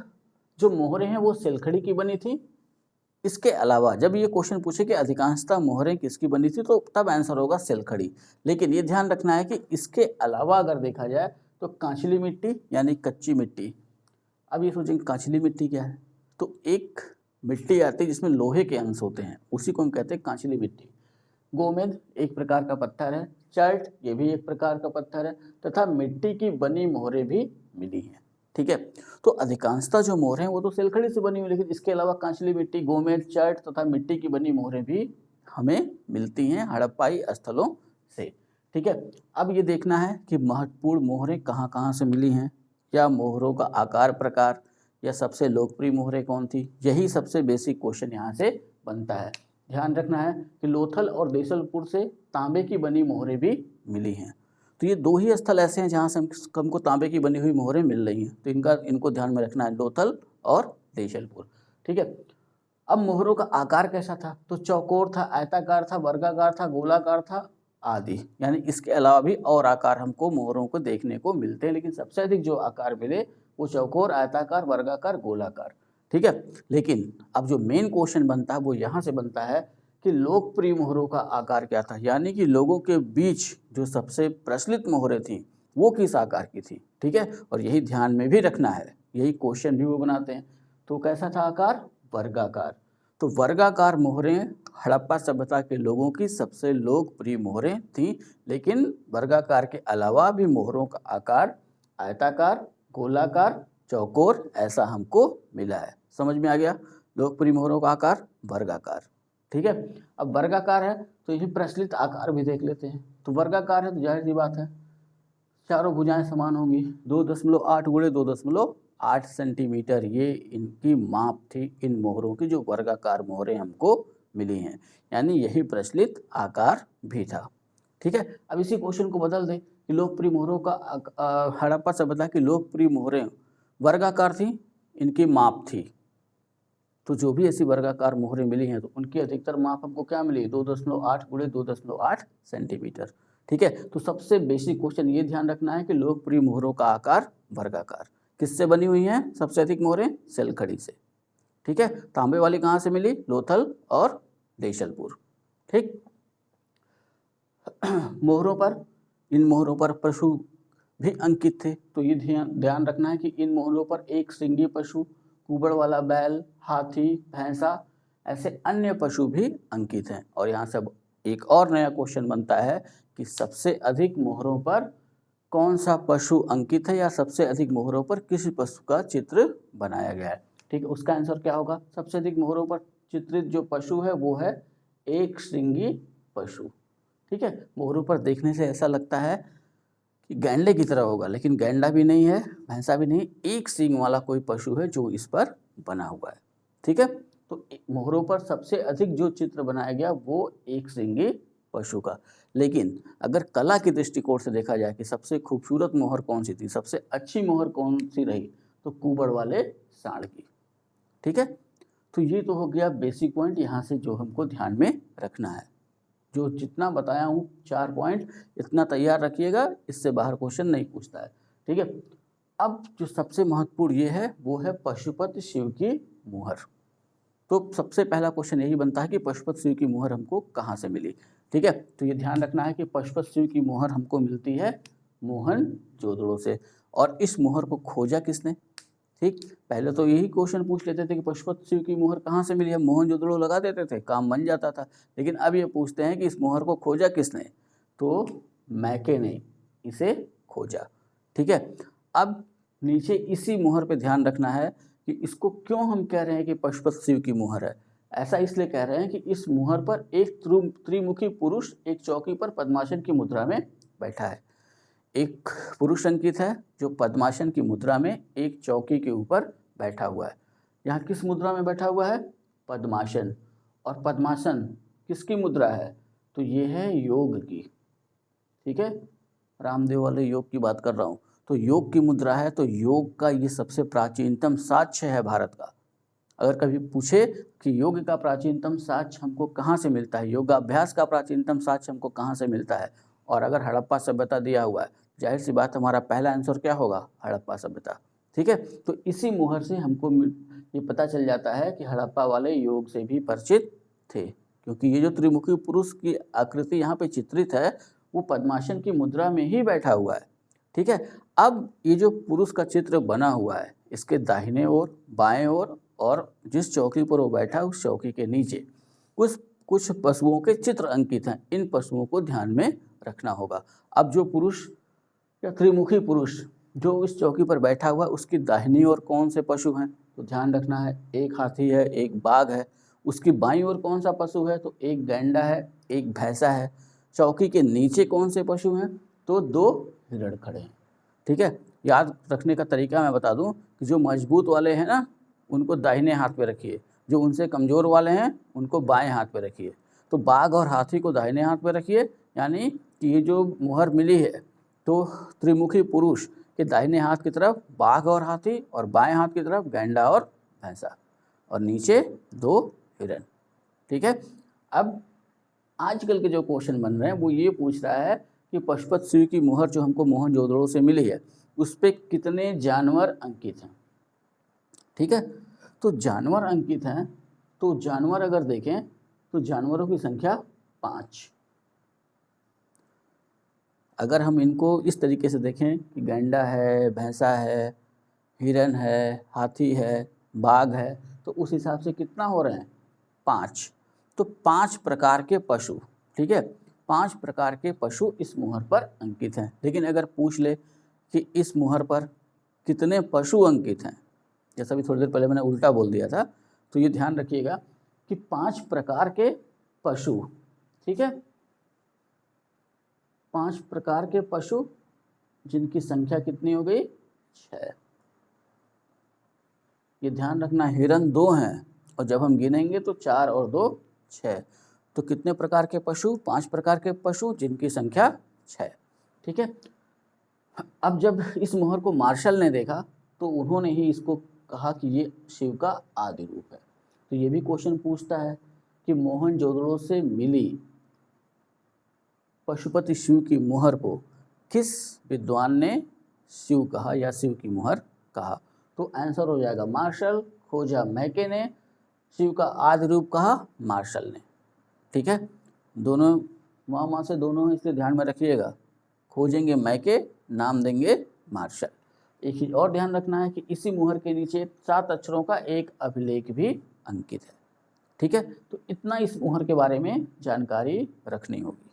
जो मोहरें हैं वो सेलखड़ी की बनी थी। इसके अलावा जब ये क्वेश्चन पूछे कि अधिकांशतः मोहरें किसकी बनी थी तो तब आंसर होगा सेलखड़ी। लेकिन ये ध्यान रखना है कि इसके अलावा अगर देखा जाए तो कांचली मिट्टी यानी कच्ची मिट्टी। अब ये सोचेंगे कांचली मिट्टी क्या है, तो एक मिट्टी आती है जिसमें लोहे के अंश होते हैं, उसी को हम कहते हैं कांचली मिट्टी। गोमेद एक प्रकार का पत्थर है, चर्ट ये भी एक प्रकार का पत्थर है, तथा मिट्टी की बनी मोहरें भी मिली हैं। ठीक है, तो अधिकांशतः जो मोहरें हैं वो तो सेलखड़ी से बनी हुई, लेकिन इसके अलावा कांचली मिट्टी, गोमेद, चर्ट तथा मिट्टी की बनी मोहरें भी हमें मिलती हैं हड़प्पाई स्थलों से। ठीक है, अब ये देखना है कि महत्वपूर्ण मोहरें कहाँ कहाँ से मिली हैं, क्या मोहरों का आकार प्रकार या सबसे लोकप्रिय मोहरें कौन थी, यही सबसे बेसिक क्वेश्चन यहाँ से बनता है। ध्यान रखना है कि लोथल और देसलपुर से तांबे की बनी मोहरें भी मिली हैं। तो ये दो ही स्थल ऐसे हैं जहाँ से हमको तांबे की बनी हुई मोहरें मिल रही हैं, तो इनको ध्यान में रखना है, लोथल और देसलपुर। ठीक है, अब मोहरों का आकार कैसा था, तो चौकोर था, आयताकार था, वर्गाकार था, गोलाकार था आदि। यानी इसके अलावा भी और आकार हमको मोहरों को देखने को मिलते हैं, लेकिन सबसे अधिक जो आकार मिले वो चौकोर, आयताकार, वर्गाकार, गोलाकार। ठीक है, लेकिन अब जो मेन क्वेश्चन बनता है वो यहाँ से बनता है कि लोकप्रिय मोहरों का आकार क्या था, यानी कि लोगों के बीच जो सबसे प्रचलित मोहरें थी वो किस आकार की थी। ठीक है, और यही ध्यान में भी रखना है, यही क्वेश्चन भी वो बनाते हैं। तो कैसा था आकार, वर्गाकार। तो वर्गाकार मोहरें हड़प्पा सभ्यता के लोगों की सबसे लोकप्रिय मोहरें थीं, लेकिन वर्गाकार के अलावा भी मोहरों का आकार आयताकार, गोलाकार, चौकोर ऐसा हमको मिला है। समझ में आ गया, लोकप्रिय मोहरों का आकार वर्गाकार। ठीक है, अब वर्गाकार है तो ये प्रचलित आकार भी देख लेते हैं। तो वर्गाकार है तो जाहिर सी बात है चारों भुजाएं समान होंगी, 2.8 गुणे 2.8 सेंटीमीटर ये इनकी माप थी इन मोहरों की, जो वर्गाकार मोहरें हमको मिली हैं, यानी यही प्रचलित आकार भी था। ठीक है, अब इसी क्वेश्चन को बदल दें कि लोकप्रिय मोहरों का हड़प्पा सभ्यता की लोकप्रिय मोहरें वर्गाकार थी, इनकी माप थी। तो जो भी ऐसी वर्गाकार मोहरें मिली हैं तो उनकी अधिकतर माप हमको क्या मिली, 2.8 गुणे 2.8 सेंटीमीटर। ठीक है, तो सबसे बेसिक क्वेश्चन ये ध्यान रखना है कि लोकप्रिय मोहरों का आकार वर्गाकार। किससे बनी हुई हैं सबसे अधिक मोहरें, सेलखड़ी से। ठीक है, तांबे वाली कहाँ से मिली, लोथल और देशलपुर। ठीक, मोहरों पर, इन मोहरों पर पशु भी अंकित थे, तो ये ध्यान रखना है कि इन मोहरों पर एक श्रृंगी पशु, कुबड़ वाला बैल, हाथी, भैंसा ऐसे अन्य पशु भी अंकित हैं। और यहाँ से एक और नया क्वेश्चन बनता है कि सबसे अधिक मोहरों पर कौन सा पशु अंकित है, या सबसे अधिक मोहरों पर किस पशु का चित्र बनाया गया है। ठीक है, उसका आंसर क्या होगा, सबसे अधिक मोहरों पर चित्रित जो पशु है वो है एक श्रृंगी पशु। ठीक है, मोहरों पर देखने से ऐसा लगता है कि गैंडे की तरह होगा, लेकिन गैंडा भी नहीं है, भैंसा भी नहीं, एक सींग वाला कोई पशु है जो इस पर बना हुआ है। ठीक है, तो मोहरों पर सबसे अधिक जो चित्र बनाया गया वो एक सींगी पशु का। लेकिन अगर कला की दृष्टिकोण से देखा जाए कि सबसे खूबसूरत मोहर कौन सी थी, सबसे अच्छी मोहर कौन सी रही, तो कुबड़ वाले सांड की। ठीक है, तो ये तो हो गया बेसिक पॉइंट, यहाँ से जो हमको ध्यान में रखना है। जो जितना बताया हूँ 4 पॉइंट इतना तैयार रखिएगा, इससे बाहर क्वेश्चन नहीं पूछता है। ठीक है, अब जो सबसे महत्वपूर्ण ये है वो है पशुपति शिव की मुहर। तो सबसे पहला क्वेश्चन यही बनता है कि पशुपति शिव की मुहर हमको कहाँ से मिली। ठीक है, तो ये ध्यान रखना है कि पशुपति शिव की मुहर हमको मिलती है मोहनजोदड़ो से। और इस मुहर को खोजा किसने, ठीक, पहले तो यही क्वेश्चन पूछ लेते थे कि पशुपति शिव की मुहर कहाँ से मिली है, मोहनजोदड़ो लगा देते थे, काम बन जाता था। लेकिन अब ये पूछते हैं कि इस मुहर को खोजा किसने, तो मैके ने इसे खोजा। ठीक है, अब नीचे इसी मुहर पे ध्यान रखना है कि इसको क्यों हम कह रहे हैं कि पशुपति शिव की मुहर है। ऐसा इसलिए कह रहे हैं कि इस मुहर पर एक त्रिमुखी पुरुष एक चौकी पर पद्मासन की मुद्रा में बैठा है। एक पुरुष अंकित है जो पद्मासन की मुद्रा में एक चौकी के ऊपर बैठा हुआ है। यहाँ किस मुद्रा में बैठा हुआ है? पद्मासन। और पद्मासन किसकी मुद्रा है? तो ये है योग की, ठीक है, रामदेव वाले योग की बात कर रहा हूँ। तो योग की मुद्रा है, तो योग का ये सबसे प्राचीनतम साक्ष्य है भारत का। अगर कभी पूछे कि योग का प्राचीनतम साक्ष्य हमको कहाँ से मिलता है, योगाभ्यास का प्राचीनतम साक्ष्य हमको कहाँ से मिलता है, और अगर हड़प्पा सभ्यता दिया हुआ है, जाहिर सी बात हमारा पहला आंसर क्या होगा? हड़प्पा सभ्यता, ठीक है। तो इसी मुहर से हमको ये पता चल जाता है कि हड़प्पा वाले योग से भी परिचित थे, क्योंकि ये जो त्रिमुखी पुरुष की आकृति यहाँ पे चित्रित है वो पद्मासन की मुद्रा में ही बैठा हुआ है, ठीक है। अब ये जो पुरुष का चित्र बना हुआ है, इसके दाहिने ओर, बाएं ओर और जिस चौकी पर वो बैठा उस चौकी के नीचे कुछ पशुओं के चित्र अंकित हैं। इन पशुओं को ध्यान में रखना होगा। अब जो पुरुष या त्रिमुखी पुरुष जो इस चौकी पर बैठा हुआ है उसकी दाहिनी ओर कौन से पशु हैं? तो ध्यान रखना है, एक हाथी है, एक बाघ है। उसकी बाईं ओर कौन सा पशु है? तो एक गैंडा है, एक भैंसा है। चौकी के नीचे कौन से पशु हैं? तो 2 हिरण खड़े हैं, ठीक है। याद रखने का तरीका मैं बता दूं कि जो मजबूत वाले हैं ना उनको दाहिने हाथ पे रखिए, जो उनसे कमज़ोर वाले हैं उनको बाएं हाथ पे रखिए। तो बाघ और हाथी को दाहिने हाथ पे रखिए, यानी कि ये जो मुहर मिली है तो त्रिमुखी पुरुष के दाहिने हाथ की तरफ बाघ और हाथी और बाएं हाथ की तरफ गैंडा और भैंसा और नीचे 2 हिरण, ठीक है। अब आजकल के जो क्वेश्चन बन रहे हैं वो ये पूछ रहा है कि पशुपत शिव की मुहर जो हमको मोहनजोदड़ो से मिली है उस पर कितने जानवर अंकित हैं, ठीक है। तो जानवर अंकित हैं, तो जानवर अगर देखें तो जानवरों की संख्या 5। अगर हम इनको इस तरीके से देखें कि गैंडा है, भैंसा है, हिरन है, हाथी है, बाघ है, तो उस हिसाब से कितना हो रहे हैं? 5। तो 5 प्रकार के पशु, ठीक है, 5 प्रकार के पशु इस मुहर पर अंकित हैं। लेकिन अगर पूछ ले कि इस मुहर पर कितने पशु अंकित हैं, जैसा भी थोड़ी देर पहले मैंने उल्टा बोल दिया था, तो ये ध्यान रखिएगा कि 5 प्रकार के पशु, ठीक है, 5 प्रकार के पशु जिनकी संख्या कितनी हो गई? 6। ये ध्यान रखना, हिरन 2 हैं और जब हम गिनेंगे तो 4 और 2 6। तो कितने प्रकार के पशु? 5 प्रकार के पशु जिनकी संख्या 6, ठीक है। अब जब इस मुहर को मार्शल ने देखा तो उन्होंने ही इसको कहा कि ये शिव का आदि रूप है। तो ये भी क्वेश्चन पूछता है कि मोहनजोदड़ो से मिली पशुपति शिव की मुहर को किस विद्वान ने शिव कहा या शिव की मुहर कहा? तो आंसर हो जाएगा मार्शल, खोजा मैके ने, शिव का आदि रूप कहा मार्शल ने, ठीक है। दोनों माँ से दोनों हैं, इसलिए ध्यान में रखिएगा। खोजेंगे मैके, नाम देंगे मार्शल। एक चीज़ और ध्यान रखना है कि इसी मुहर के नीचे 7 अक्षरों का एक अभिलेख भी अंकित है, ठीक है। तो इतना इस मुहर के बारे में जानकारी रखनी होगी।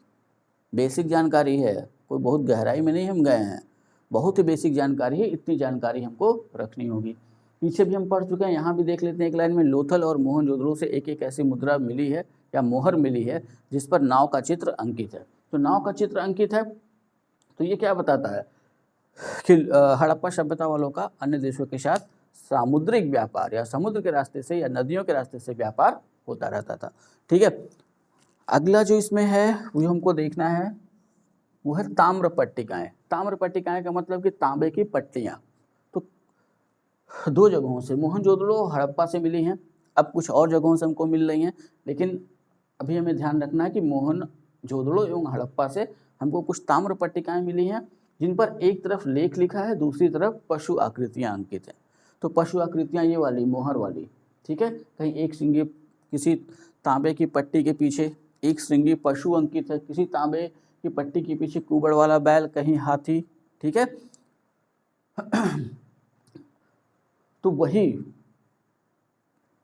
बेसिक जानकारी है, कोई बहुत गहराई में नहीं हम गए हैं, बहुत ही बेसिक जानकारी है, इतनी जानकारी हमको रखनी होगी। पीछे भी हम पढ़ चुके हैं, यहाँ भी देख लेते हैं एक लाइन में, लोथल और मोहनजोदड़ो से एक एक ऐसी मुद्रा मिली है या मोहर मिली है जिस पर नाव का चित्र अंकित है। तो नाव का चित्र अंकित है तो ये क्या बताता है कि हड़प्पा सभ्यता वालों का अन्य देशों के साथ सामुद्रिक व्यापार या समुद्र के रास्ते से या नदियों के रास्ते से व्यापार होता रहता था, ठीक है। अगला जो इसमें है वो हमको देखना है वो है ताम्र पट्टिकाएँ। ताम्र पट्टिकाएँ का मतलब कि तांबे की पट्टियाँ। तो 2 जगहों से, मोहनजोदड़ो हड़प्पा से मिली हैं, अब कुछ और जगहों से हमको मिल रही हैं, लेकिन अभी हमें ध्यान रखना है कि मोहनजोदड़ो एवं हड़प्पा से हमको कुछ ताम्र पट्टिकाएँ मिली हैं जिन पर एक तरफ लेख लिखा है, दूसरी तरफ पशु आकृतियाँ अंकित हैं। तो पशु आकृतियाँ ये वाली मोहर वाली, ठीक है, कहीं एक सिंगी किसी तांबे की पट्टी के पीछे एक श्रृंगी पशु अंकित है, किसी तांबे की पट्टी के पीछे कुबड़ वाला बैल, कहीं हाथी, ठीक है। तो वही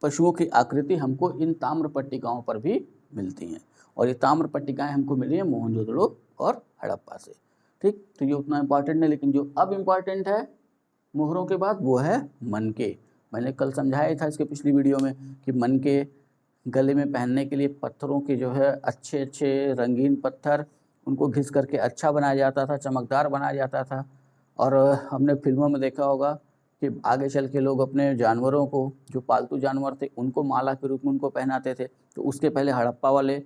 पशुओं की आकृति हमको इन ताम्र पट्टिकाओं पर भी मिलती हैं और ये ताम्र पट्टिकाएं हमको मिली हैं मोहनजोदड़ो और हड़प्पा से, ठीक। तो ये उतना इम्पॉर्टेंट नहीं, लेकिन जो अब इम्पॉर्टेंट है मोहरों के बाद वो है मनके। मैंने कल समझाया था इसके पिछली वीडियो में कि मनके गले में पहनने के लिए पत्थरों के जो है अच्छे अच्छे रंगीन पत्थर उनको घिस करके अच्छा बनाया जाता था, चमकदार बनाया जाता था। और हमने फिल्मों में देखा होगा कि आगे चल के लोग अपने जानवरों को, जो पालतू जानवर थे, उनको माला के रूप में उनको पहनाते थे। तो उसके पहले हड़प्पा वाले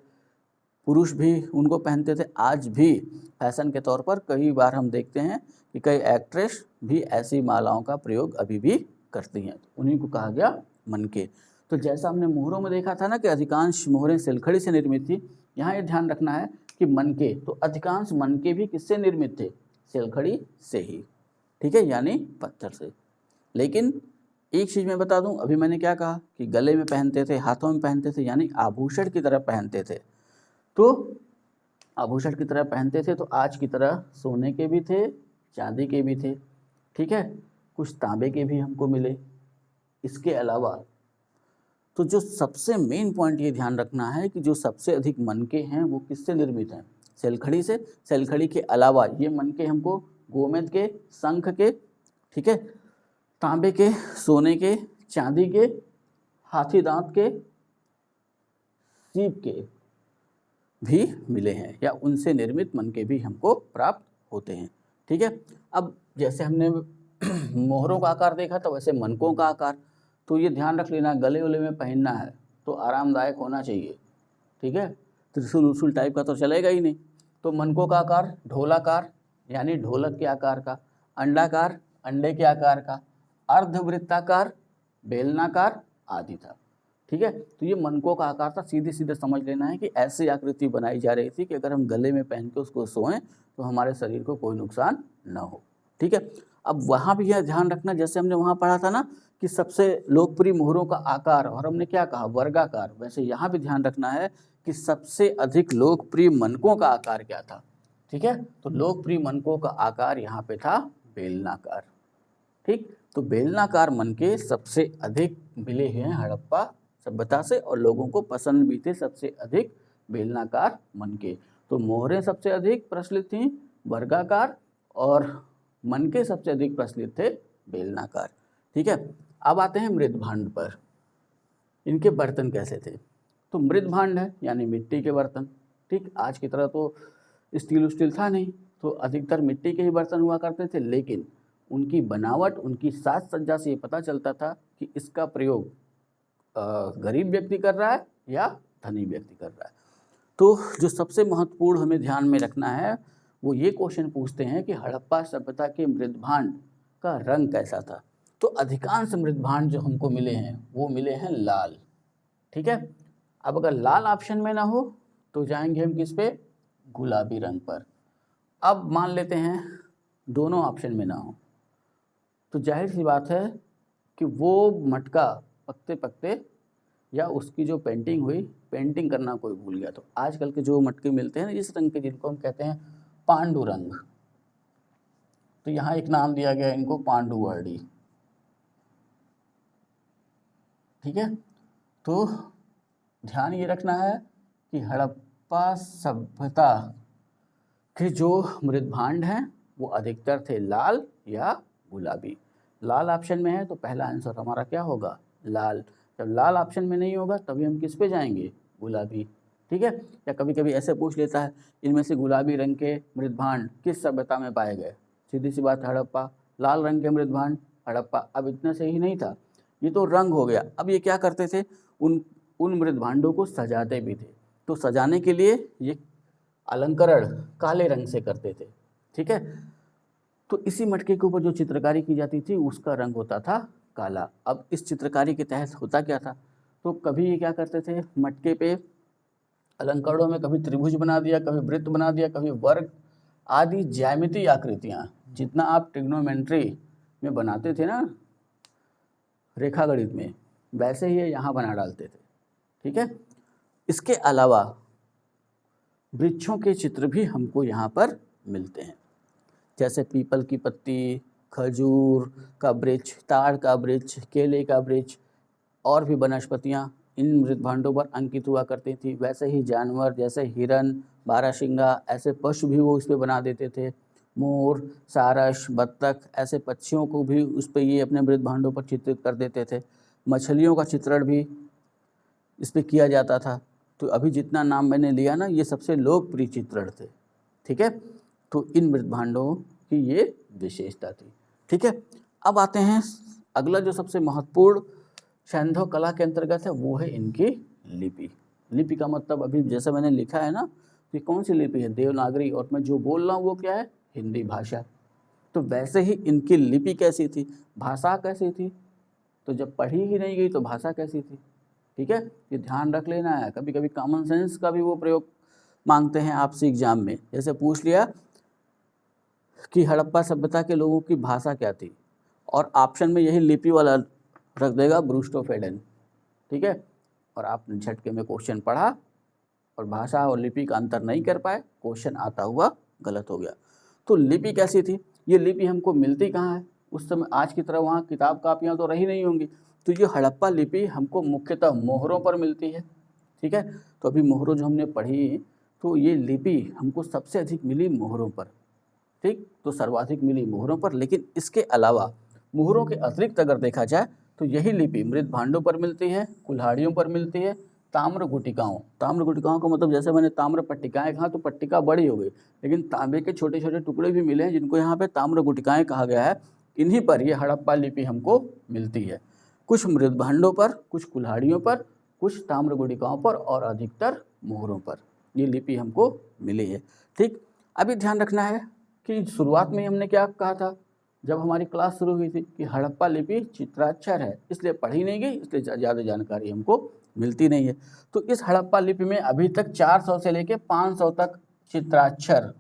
पुरुष भी उनको पहनते थे। आज भी फैशन के तौर पर कई बार हम देखते हैं कि कई एक्ट्रेस भी ऐसी मालाओं का प्रयोग अभी भी करती हैं। उन्हीं को कहा गया मनके। तो जैसा हमने मोहरों में देखा था ना कि अधिकांश मोहरें सिलखड़ी से निर्मित थी, यहाँ ये ध्यान रखना है कि मनके, तो अधिकांश मनके भी किससे निर्मित थे? सिलखड़ी से ही, ठीक है, यानी पत्थर से। लेकिन एक चीज़ मैं बता दूं, अभी मैंने क्या कहा कि गले में पहनते थे, हाथों में पहनते थे, यानी आभूषण की तरह पहनते थे। तो आभूषण की तरह पहनते थे, तो आज की तरह सोने के भी थे, चांदी के भी थे, ठीक है, कुछ तांबे के भी हमको मिले। इसके अलावा तो जो सबसे मेन पॉइंट ये ध्यान रखना है कि जो सबसे अधिक मनके हैं वो किससे निर्मित हैं? सिलखड़ी से। सिलखड़ी के अलावा ये मनके हमको गोमेद के, शंख के, ठीक है, तांबे के, सोने के, चांदी के, हाथी दांत के, सीप के भी मिले हैं, या उनसे निर्मित मनके भी हमको प्राप्त होते हैं, ठीक है। अब जैसे हमने मोहरों का आकार देखा था, वैसे मनकों का आकार, तो ये ध्यान रख लेना, गले वले में पहनना है तो आरामदायक होना चाहिए, ठीक है, त्रिशूल उसूल टाइप का तो चलेगा ही नहीं। तो मनकों का आकार ढोलाकार, यानी ढोलक के आकार का, अंडाकार, अंडे के आकार का, अर्धवृत्ताकार, बेलनाकार आदि था, ठीक है। तो ये मनकों का आकार था। सीधे सीधे समझ लेना है कि ऐसी आकृति बनाई जा रही थी कि अगर हम गले में पहन के उसको सोएं तो हमारे शरीर को कोई नुकसान न हो, ठीक है। अब वहाँ भी यह ध्यान रखना, जैसे हमने वहाँ पढ़ा था ना कि सबसे लोकप्रिय मोहरों का आकार, और हमने क्या कहा, वर्गाकार, वैसे यहाँ भी ध्यान रखना है कि सबसे अधिक लोकप्रिय मनकों का आकार क्या था, ठीक है। तो लोकप्रिय मनकों का आकार यहाँ पे था बेलनाकार, ठीक। तो बेलनाकार मनके सबसे अधिक मिले हैं हड़प्पा सभ्यता से, और लोगों को पसंद भी थे सबसे अधिक बेलनाकार मनके। तो मोहरें सबसे अधिक प्रचलित थीं वर्गाकार, और मनके सबसे अधिक प्रचलित थे बेलनाकार, ठीक है। अब आते हैं मृदभांड पर। इनके बर्तन कैसे थे? तो मृदभांड है यानी मिट्टी के बर्तन, ठीक। आज की तरह तो स्टील उस्टील था नहीं, तो अधिकतर मिट्टी के ही बर्तन हुआ करते थे। लेकिन उनकी बनावट, उनकी साज सज्जा से ये पता चलता था कि इसका प्रयोग गरीब व्यक्ति कर रहा है या धनी व्यक्ति कर रहा है। तो जो सबसे महत्वपूर्ण हमें ध्यान में रखना है, वो ये क्वेश्चन पूछते हैं कि हड़प्पा सभ्यता के मृदभांड का रंग कैसा था। तो अधिकांश मृदभांड जो हमको मिले हैं वो मिले हैं लाल, ठीक है। अब अगर लाल ऑप्शन में ना हो तो जाएंगे हम किस पे? गुलाबी रंग पर। अब मान लेते हैं दोनों ऑप्शन में ना हो, तो जाहिर सी बात है कि वो मटका पकते पकते या उसकी जो पेंटिंग हुई, पेंटिंग करना कोई भूल गया। तो आजकल के जो मटके मिलते हैं ना इस रंग के, जिनको हम कहते हैं पांडु रंग, तो यहाँ एक नाम दिया गया इनको पांडुवर्णी, ठीक है। तो ध्यान ये रखना है कि हड़प्पा सभ्यता के जो मृदभांड हैं वो अधिकतर थे लाल या गुलाबी। लाल ऑप्शन में है तो पहला आंसर हमारा क्या होगा? लाल। जब लाल ऑप्शन में नहीं होगा तभी हम किस पे जाएंगे? गुलाबी, ठीक है। या कभी कभी ऐसे पूछ लेता है इनमें से गुलाबी रंग के मृदभांड किस सभ्यता में पाए गए? सीधी सी बात, हड़प्पा। लाल रंग के मृदभांड हड़प्पा। अब इतना से ही नहीं था, ये तो रंग हो गया। अब ये क्या करते थे, उन मृदभांडों को सजाते भी थे। तो सजाने के लिए ये अलंकरण काले रंग से करते थे, ठीक है। तो इसी मटके के ऊपर जो चित्रकारी की जाती थी उसका रंग होता था काला। अब इस चित्रकारी के तहत होता क्या था, तो कभी ये क्या करते थे, मटके पे अलंकरणों में कभी त्रिभुज बना दिया, कभी वृत्त बना दिया, कभी वर्ग आदि ज्यामितीय आकृतियाँ, जितना आप ट्रिग्नोमेट्री में बनाते थे ना रेखा गणित में, वैसे ही ये यहाँ बना डालते थे, ठीक है। इसके अलावा वृक्षों के चित्र भी हमको यहाँ पर मिलते हैं, जैसे पीपल की पत्ती, खजूर का वृक्ष, ताड़ का वृक्ष, केले का वृक्ष और भी वनस्पतियाँ इन मृदभांडों पर अंकित हुआ करती थी। वैसे ही जानवर जैसे हिरन, बारहसिंगा, ऐसे पशु भी वो इस पर बना देते थे। मोर, सारस, बत्तख, ऐसे पक्षियों को भी उस पर ये अपने मृदभांडों पर चित्रित कर देते थे। मछलियों का चित्रण भी इस पर किया जाता था। तो अभी जितना नाम मैंने लिया ना, ये सबसे लोकप्रिय चित्रण थे, ठीक है, तो इन मृत भांडों की ये विशेषता थी। ठीक है, अब आते हैं अगला जो सबसे महत्वपूर्ण सैंधव कला के अंतर्गत है वो है इनकी लिपि। लिपि का मतलब अभी जैसे मैंने लिखा है ना कि कौन सी लिपि है, देवनागरी, और मैं जो बोल रहा हूँ वो क्या है, हिंदी भाषा। तो वैसे ही इनकी लिपि कैसी थी, भाषा कैसी थी, तो जब पढ़ी ही नहीं गई तो भाषा कैसी थी। ठीक है, ये ध्यान रख लेना है। कभी कभी कॉमन सेंस का भी वो प्रयोग मांगते हैं आपसे एग्जाम में, जैसे पूछ लिया कि हड़प्पा सभ्यता के लोगों की भाषा क्या थी, और ऑप्शन में यही लिपि वाला रख देगा, ब्रूस्टोफेडन। ठीक है, और आपने झटके में क्वेश्चन पढ़ा और भाषा और लिपि का अंतर नहीं कर पाए, क्वेश्चन आता हुआ गलत हो गया। तो लिपि कैसी थी, ये लिपि हमको मिलती कहाँ है, उस समय आज की तरह वहाँ किताब कापियाँ तो रही नहीं होंगी, तो ये हड़प्पा लिपि हमको मुख्यतः मोहरों पर मिलती है। ठीक है, तो अभी मोहरों जो हमने पढ़ी, तो ये लिपि हमको सबसे अधिक मिली मोहरों पर। ठीक, तो सर्वाधिक मिली मोहरों पर, लेकिन इसके अलावा मोहरों के अतिरिक्त अगर देखा जाए तो यही लिपि मृत भांडों पर मिलती है, कुल्हाड़ियों पर मिलती है, ताम्र गुटिकाओं का मतलब जैसे मैंने ताम्र पट्टिकाएँ कहा तो पट्टिका बड़ी हो गई, लेकिन तांबे के छोटे छोटे टुकड़े भी मिले हैं जिनको यहाँ पे ताम्र गुटिकाएँ कहा गया है। इन्हीं पर ये हड़प्पा लिपि हमको मिलती है, कुछ मृत भांडों पर, कुछ कुल्हाड़ियों पर, कुछ ताम्र गुटिकाओं पर और अधिकतर मोहरों पर ये लिपि हमको मिली है। ठीक, अभी ध्यान रखना है कि शुरुआत में हमने क्या कहा था जब हमारी क्लास शुरू हुई थी कि हड़प्पा लिपि चित्राक्षर है, इसलिए पढ़ी नहीं गई, इसलिए ज़्यादा जानकारी हमको मिलती नहीं है। तो इस हड़प्पा लिपि में अभी तक 400 से लेकर 500 तक चित्राक्षर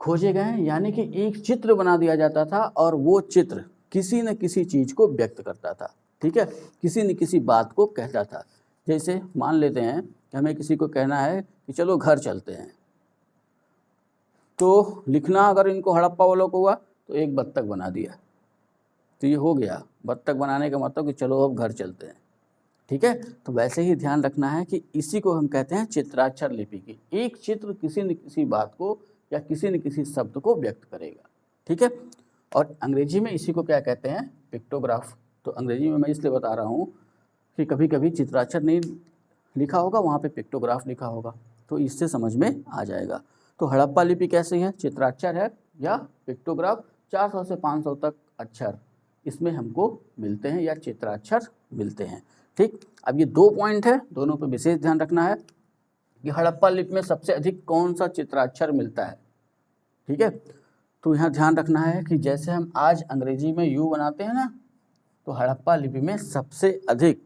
खोजे गए हैं, यानी कि एक चित्र बना दिया जाता था और वो चित्र किसी न किसी चीज़ को व्यक्त करता था। ठीक है, किसी न किसी बात को कहता था। जैसे मान लेते हैं कि हमें किसी को कहना है कि चलो घर चलते हैं, तो लिखना अगर इनको हड़प्पा वालों को हुआ तो एक बत्तख बना दिया, तो ये हो गया बत्तख बनाने का मतलब कि चलो अब घर चलते हैं। ठीक है, तो वैसे ही ध्यान रखना है कि इसी को हम कहते हैं चित्राक्षर लिपि की। एक चित्र किसी न किसी बात को या किसी न किसी शब्द को व्यक्त करेगा। ठीक है, और अंग्रेजी में इसी को क्या कहते हैं, पिक्टोग्राफ। तो अंग्रेजी में मैं इसलिए बता रहा हूँ कि कभी कभी चित्राक्षर नहीं लिखा होगा, वहाँ पे पिक्टोग्राफ लिखा होगा, तो इससे समझ में आ जाएगा। तो हड़प्पा लिपि कैसे है, चित्राक्षर है या पिक्टोग्राफ। 400 से 500 तक अक्षर इसमें हमको मिलते हैं या चित्राक्षर मिलते हैं। ठीक, अब ये 2 पॉइंट है, दोनों पे विशेष ध्यान रखना है कि हड़प्पा लिपि में सबसे अधिक कौन सा चित्राक्षर मिलता है। ठीक है, तो यहाँ ध्यान रखना है कि जैसे हम आज अंग्रेजी में यू बनाते हैं ना, तो हड़प्पा लिपि में सबसे अधिक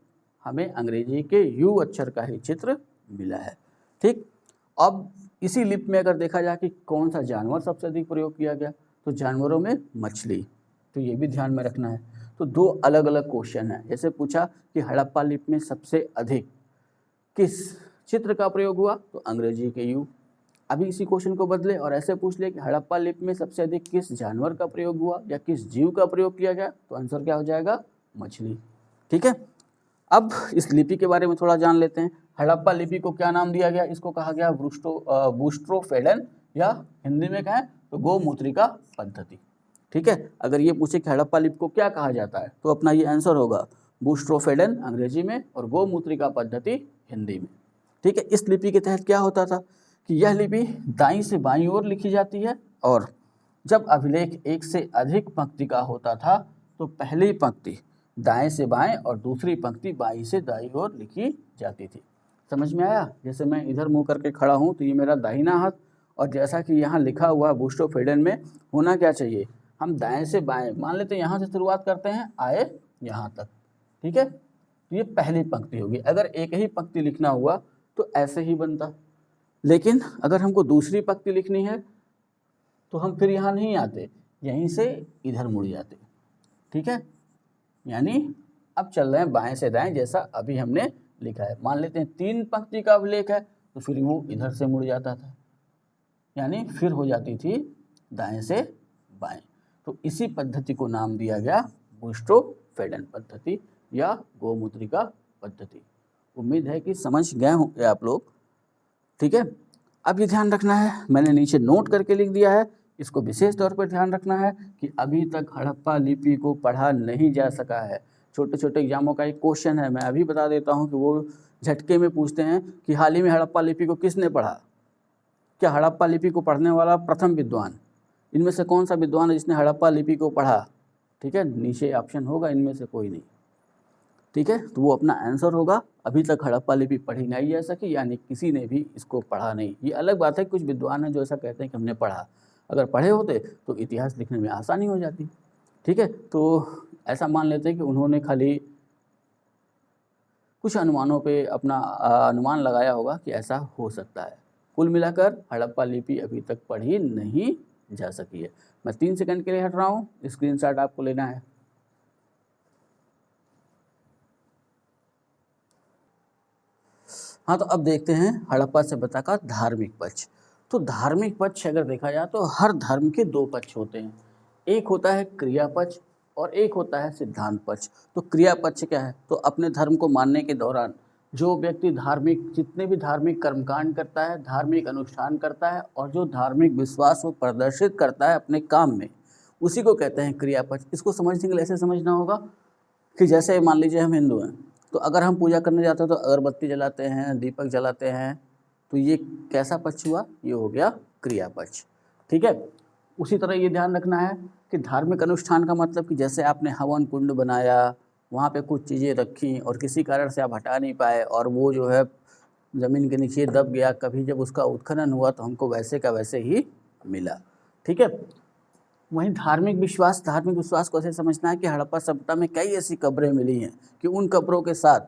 हमें अंग्रेजी के यू अक्षर का ही चित्र मिला है। ठीक, अब इसी लिपि में अगर देखा जाए कि कौन सा जानवर सबसे अधिक प्रयोग किया गया, तो जानवरों में मछली, तो ये भी ध्यान में रखना है। तो 2 अलग अलग क्वेश्चन है, जैसे पूछा कि हड़प्पा लिपि में सबसे अधिक किस चित्र का प्रयोग हुआ, तो अंग्रेजी के यू। अभी इसी क्वेश्चन को बदले और ऐसे पूछ ले कि हड़प्पा लिपि में सबसे अधिक किस जानवर का प्रयोग हुआ या किस जीव का प्रयोग किया गया, तो आंसर क्या हो जाएगा, मछली। ठीक है, अब इस लिपि के बारे में थोड़ा जान लेते हैं। हड़प्पा लिपि को क्या नाम दिया गया, इसको कहा गया ब्रूस्टोफेडन, या हिंदी में कहें तो गोमूत्रिका पद्धति। ठीक है, अगर ये पूछे कि हड़प्पा लिपि को क्या कहा जाता है, तो अपना ये आंसर होगा ब्रूस्टोफेडन अंग्रेजी में और गोमूत्रिका पद्धति हिंदी में। ठीक है, इस लिपि के तहत क्या होता था कि यह लिपि दाईं से बाईं ओर लिखी जाती है, और जब अभिलेख एक से अधिक पंक्ति का होता था तो पहली पंक्ति दाएं से बाएं और दूसरी पंक्ति बाईं से दाईं ओर लिखी जाती थी। समझ में आया, जैसे मैं इधर मुंह करके खड़ा हूँ तो ये मेरा दाहिना हाथ, और जैसा कि यहाँ लिखा हुआ ब्रूस्टोफेडन में होना क्या चाहिए, हम दाएं से बाएं मान लेते हैं, यहाँ से शुरुआत करते हैं आए यहाँ तक। ठीक है, तो ये पहली पंक्ति होगी। अगर एक ही पंक्ति लिखना हुआ तो ऐसे ही बनता, लेकिन अगर हमको दूसरी पंक्ति लिखनी है तो हम फिर यहाँ नहीं आते, यहीं से इधर मुड़ जाते। ठीक है, यानी अब चल रहे हैं बाएं से दाएं, जैसा अभी हमने लिखा है। मान लेते हैं 3 पंक्ति का अभिलेख है तो फिर वो इधर से मुड़ जाता था, यानी फिर हो जाती थी दाएं से बाएं। तो इसी पद्धति को नाम दिया गया ब्रूस्टोफेडन पद्धति या गोमूत्रिका पद्धति। उम्मीद है कि समझ गए होंगे आप लोग। ठीक है, अब ये ध्यान रखना है, मैंने नीचे नोट करके लिख दिया है, इसको विशेष तौर पर ध्यान रखना है कि अभी तक हड़प्पा लिपि को पढ़ा नहीं जा सका है। छोटे छोटे एग्जामों का एक क्वेश्चन है, मैं अभी बता देता हूँ कि वो झटके में पूछते हैं कि हाल ही में हड़प्पा लिपि को किसने पढ़ा, क्या हड़प्पा लिपि को पढ़ने वाला प्रथम विद्वान, इनमें से कौन सा विद्वान है जिसने हड़प्पा लिपि को पढ़ा? ठीक है, नीचे ऑप्शन होगा, इनमें से कोई नहीं। ठीक है, तो वो अपना आंसर होगा अभी तक हड़प्पा लिपि पढ़ी नहीं जा सकी, यानी किसी ने भी इसको पढ़ा नहीं। ये अलग बात है, कुछ विद्वान हैं जो ऐसा कहते हैं कि हमने पढ़ा, अगर पढ़े होते तो इतिहास लिखने में आसानी हो जाती। ठीक है, तो ऐसा मान लेते हैं कि उन्होंने खाली कुछ अनुमानों पे अपना अनुमान लगाया होगा कि ऐसा हो सकता है। कुल मिलाकर हड़प्पा लिपि अभी तक पढ़ी नहीं जा सकी है। मैं 3 सेकंड के लिए हट रहा हूँ, स्क्रीनशॉट आपको लेना है। हाँ, तो अब देखते हैं हड़प्पा सभ्यता का धार्मिक पक्ष। तो धार्मिक पक्ष अगर देखा जाए तो हर धर्म के 2 पक्ष होते हैं, एक होता है क्रिया पक्ष और एक होता है सिद्धांत पक्ष। तो क्रिया पक्ष क्या है? तो अपने धर्म को मानने के दौरान जो व्यक्ति जितने भी धार्मिक कर्मकांड करता है, धार्मिक अनुष्ठान करता है और जो धार्मिक विश्वास को प्रदर्शित करता है अपने काम में, उसी को कहते हैं क्रिया पक्ष। इसको समझने के लिए ऐसे समझना होगा कि जैसे मान लीजिए हम हिंदू हैं, तो अगर हम पूजा करने जाते हैं तो अगरबत्ती जलाते हैं, दीपक जलाते हैं, तो ये कैसा पक्ष हुआ? ये हो गया क्रिया पक्ष। ठीक है, उसी तरह ये ध्यान रखना है कि धार्मिक अनुष्ठान का मतलब कि जैसे आपने हवन कुंड बनाया, वहाँ पे कुछ चीज़ें रखी और किसी कारण से आप हटा नहीं पाए और वो जो है ज़मीन के नीचे दब गया, कभी जब उसका उत्खनन हुआ तो हमको वैसे का वैसे ही मिला। ठीक है, वहीं धार्मिक विश्वास को ऐसे समझना है कि हड़प्पा सभ्यता में कई ऐसी कब्रें मिली हैं कि उन कब्रों के साथ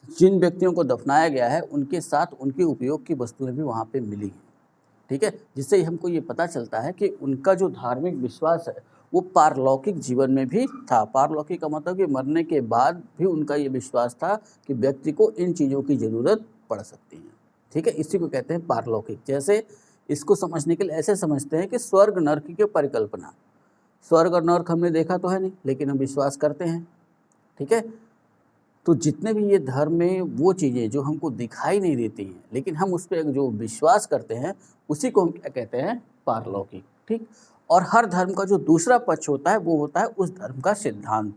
जिन व्यक्तियों को दफनाया गया है उनके साथ उनके उपयोग की वस्तुएं भी वहाँ पे मिली हैं। ठीक है, जिससे हमको ये पता चलता है कि उनका जो धार्मिक विश्वास है वो पारलौकिक जीवन में भी था। पारलौकिक का मतलब कि मरने के बाद भी उनका ये विश्वास था कि व्यक्ति को इन चीज़ों की ज़रूरत पड़ सकती है। ठीक है, इसी को कहते हैं पारलौकिक। जैसे इसको समझने के लिए ऐसे समझते हैं कि स्वर्ग नर्क की परिकल्पना, स्वर्ग और नर्क हमने देखा तो है नहीं, लेकिन हम विश्वास करते हैं। ठीक है, तो जितने भी ये धर्म में वो चीज़ें जो हमको दिखाई नहीं देती हैं लेकिन हम उस पर जो विश्वास करते हैं उसी को हम क्या कहते हैं? पारलौकिक। ठीक, और हर धर्म का जो दूसरा पक्ष होता है वो होता है उस धर्म का सिद्धांत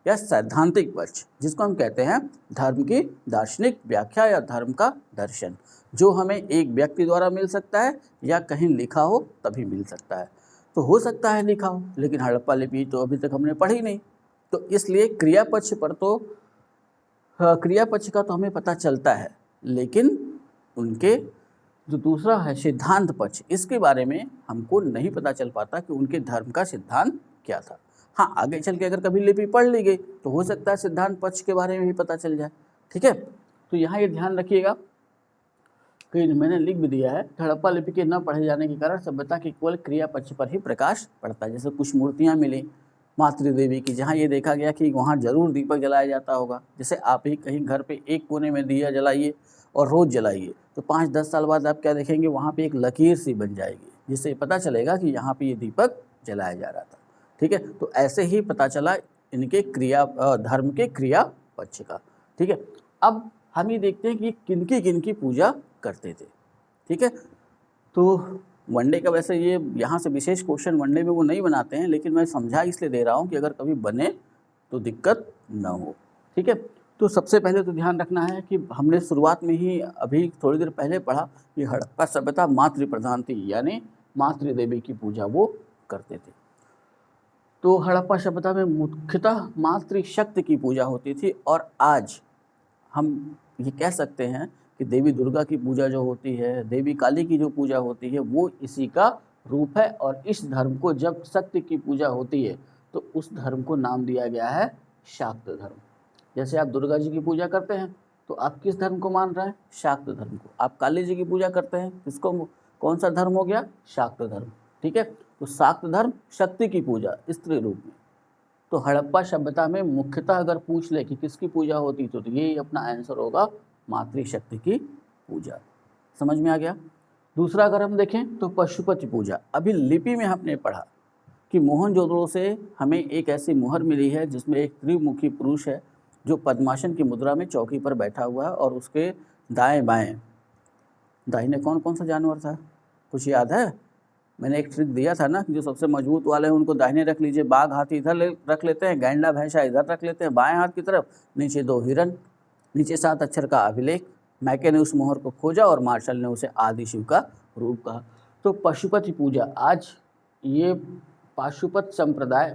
या सैद्धांतिक पक्ष, जिसको हम कहते हैं धर्म की दार्शनिक व्याख्या या धर्म का दर्शन, जो हमें एक व्यक्ति द्वारा मिल सकता है या कहीं लिखा हो तभी मिल सकता है। तो हो सकता है लिखा हो, लेकिन हड़प्पा लिपि तो अभी तक हमने पढ़ी नहीं, तो इसलिए क्रिया पक्ष पर तो क्रिया पक्ष का तो हमें पता चलता है, लेकिन उनके जो दूसरा है सिद्धांत पक्ष, इसके बारे में हमको नहीं पता चल पाता कि उनके धर्म का सिद्धांत क्या था। हाँ, आगे चल के अगर कभी लिपि पढ़ ली गई तो हो सकता है सिद्धांत पक्ष के बारे में भी पता चल जाए। ठीक है, तो यहाँ ये ध्यान रखिएगा कि मैंने लिख भी दिया है, हड़प्पा लिपि के न पढ़े जाने के कारण सभ्यता के केवल क्रिया पक्ष पर ही प्रकाश पड़ता है। जैसे कुछ मूर्तियाँ मिली मातृदेवी की, जहाँ ये देखा गया कि वहाँ जरूर दीपक जलाया जाता होगा। जैसे आप ही कहीं घर पे एक कोने में दिया जलाइए और रोज़ जलाइए, तो 5-10 साल बाद आप क्या देखेंगे? वहाँ पे एक लकीर सी बन जाएगी, जिससे पता चलेगा कि यहाँ पे ये दीपक जलाया जा रहा था। ठीक है, तो ऐसे ही पता चला इनके धर्म के क्रिया पक्ष का। ठीक है, अब हम ये देखते हैं कि किनकी पूजा करते थे। ठीक है, तो वनडे का वैसे ये यहाँ से विशेष क्वेश्चन वनडे में वो नहीं बनाते हैं, लेकिन मैं समझा इसलिए दे रहा हूँ कि अगर कभी बने तो दिक्कत ना हो। ठीक है, तो सबसे पहले तो ध्यान रखना है कि हमने शुरुआत में ही अभी थोड़ी देर पहले पढ़ा कि हड़प्पा सभ्यता मातृ प्रधान थी, यानी मातृदेवी की पूजा वो करते थे। तो हड़प्पा सभ्यता में मुख्यतः मातृशक्ति की पूजा होती थी, और आज हम ये कह सकते हैं कि देवी दुर्गा की पूजा जो होती है, देवी काली की जो पूजा होती है, वो इसी का रूप है। और इस धर्म को जब शक्ति की पूजा होती है तो उस धर्म को नाम दिया गया है शाक्त धर्म। जैसे आप दुर्गा जी की पूजा करते हैं तो आप किस धर्म को मान रहे हैं? शाक्त धर्म को। आप काली जी की पूजा करते हैं, किसको? कौन सा धर्म हो गया? शाक्त धर्म। ठीक है, तो शाक्त धर्म शक्ति की पूजा स्त्री रूप में। तो हड़प्पा सभ्यता में मुख्यतः अगर पूछ ले कि किसकी पूजा होती तो ये अपना आंसर होगा मातृशक्ति की पूजा। समझ में आ गया? दूसरा अगर हम देखें तो पशुपति पूजा। अभी लिपि में हमने पढ़ा कि मोहनजोदड़ो से हमें एक ऐसी मुहर मिली है जिसमें एक त्रिमुखी पुरुष है जो पद्मासन की मुद्रा में चौकी पर बैठा हुआ है, और उसके दाएं बाएं दाहिने कौन कौन सा जानवर था? कुछ याद है? मैंने एक ट्रिक दिया था ना, जो सबसे मजबूत वाले हैं उनको दाहिने रख लीजिए, बाघ हाथी इधर रख लेते हैं, गैंडा भैंसा इधर रख लेते हैं बाएं हाथ की तरफ, नीचे 2 हिरन, नीचे 7 अक्षर का अभिलेख। मैके ने उस मोहर को खोजा और मार्शल ने उसे आदि शिव का रूप कहा। तो पशुपति पूजा, आज ये पाशुपत संप्रदाय,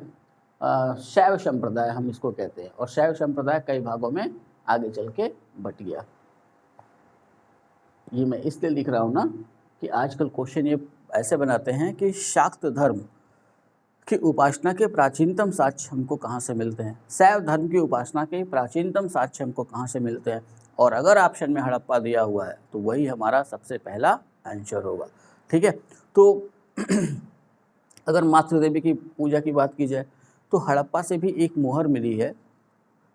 शैव संप्रदाय हम इसको कहते हैं, और शैव संप्रदाय कई भागों में आगे चल के बट गया। ये मैं इसलिए लिख रहा हूँ ना कि आजकल क्वेश्चन ये ऐसे बनाते हैं कि शाक्त धर्म की उपासना के प्राचीनतम साक्ष्य हमको कहाँ से मिलते हैं, शैव धर्म की उपासना के प्राचीनतम साक्ष्य हमको कहाँ से मिलते हैं, और अगर ऑप्शन में हड़प्पा दिया हुआ है तो वही हमारा सबसे पहला आंसर होगा। ठीक है, तो अगर मातृ देवी की पूजा की बात की जाए तो हड़प्पा से भी एक मोहर मिली है,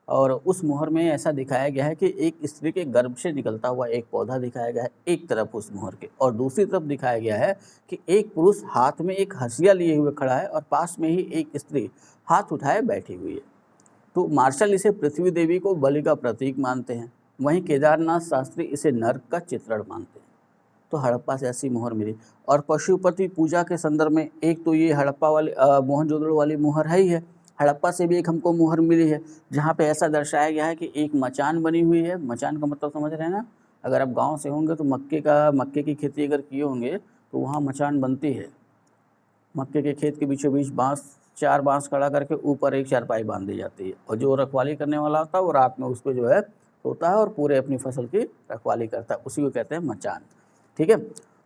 और उस मोहर में ऐसा दिखाया गया है कि एक स्त्री के गर्भ से निकलता हुआ एक पौधा दिखाया गया है एक तरफ उस मोहर के, और दूसरी तरफ दिखाया गया है कि एक पुरुष हाथ में एक हंसिया लिए हुए खड़ा है और पास में ही एक स्त्री हाथ उठाए बैठी हुई है। तो मार्शल इसे पृथ्वी देवी को बलि का प्रतीक मानते हैं, वहीं केदारनाथ शास्त्री इसे नर्क का चित्रण मानते हैं। तो हड़प्पा से ऐसी मोहर मिली। और पशुपति पूजा के संदर्भ में एक तो ये हड़प्पा वाली मोहनजोदड़ो वाली मोहर है ही है, हड़प्पा से भी एक हमको मोहर मिली है जहाँ पे ऐसा दर्शाया गया है कि एक मचान बनी हुई है। मचान का मतलब समझ रहे हैं ना, अगर आप गांव से होंगे तो मक्के की खेती अगर किए होंगे तो वहाँ मचान बनती है। मक्के के खेत के बीचों बीच चार बांस खड़ा करके ऊपर एक चारपाई बांध दी जाती है, और जो रखवाली करने वाला होता है वो रात में उस पर जो है सोता है और पूरे अपनी फसल की रखवाली करता है, उसी को कहते हैं मचान। ठीक है,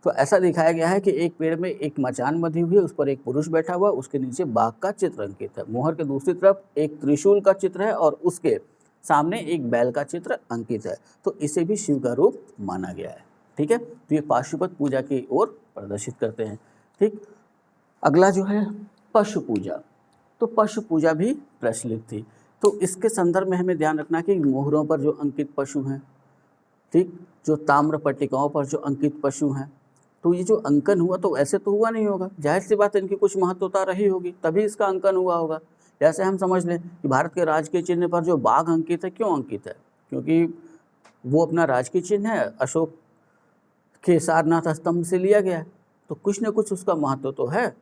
तो ऐसा दिखाया गया है कि एक पेड़ में एक मचान बंधी हुई है, उस पर एक पुरुष बैठा हुआ, उसके नीचे बाघ का चित्र अंकित है। मोहर के दूसरी तरफ एक त्रिशूल का चित्र है और उसके सामने एक बैल का चित्र अंकित है, तो इसे भी शिव का रूप माना गया है। ठीक है, तो ये पाशुपत पूजा की ओर प्रदर्शित करते हैं। ठीक, अगला जो है पशु पूजा। तो पशु पूजा भी प्रचलित थी, तो इसके संदर्भ में हमें ध्यान रखना कि मोहरों पर जो अंकित पशु हैं, ठीक, जो ताम्र पट्टिकाओं पर जो अंकित पशु हैं, तो ये जो अंकन हुआ तो ऐसे तो हुआ नहीं होगा, जाहिर सी बात है इनकी कुछ महत्वता रही होगी तभी इसका अंकन हुआ होगा। जैसे हम समझ लें कि भारत के राजकीय चिन्ह पर जो बाघ अंकित है, क्यों अंकित है? क्योंकि वो अपना राजकीय चिन्ह है, अशोक के सारनाथ स्तंभ से लिया गया है, तो कुछ न कुछ उसका महत्व तो है,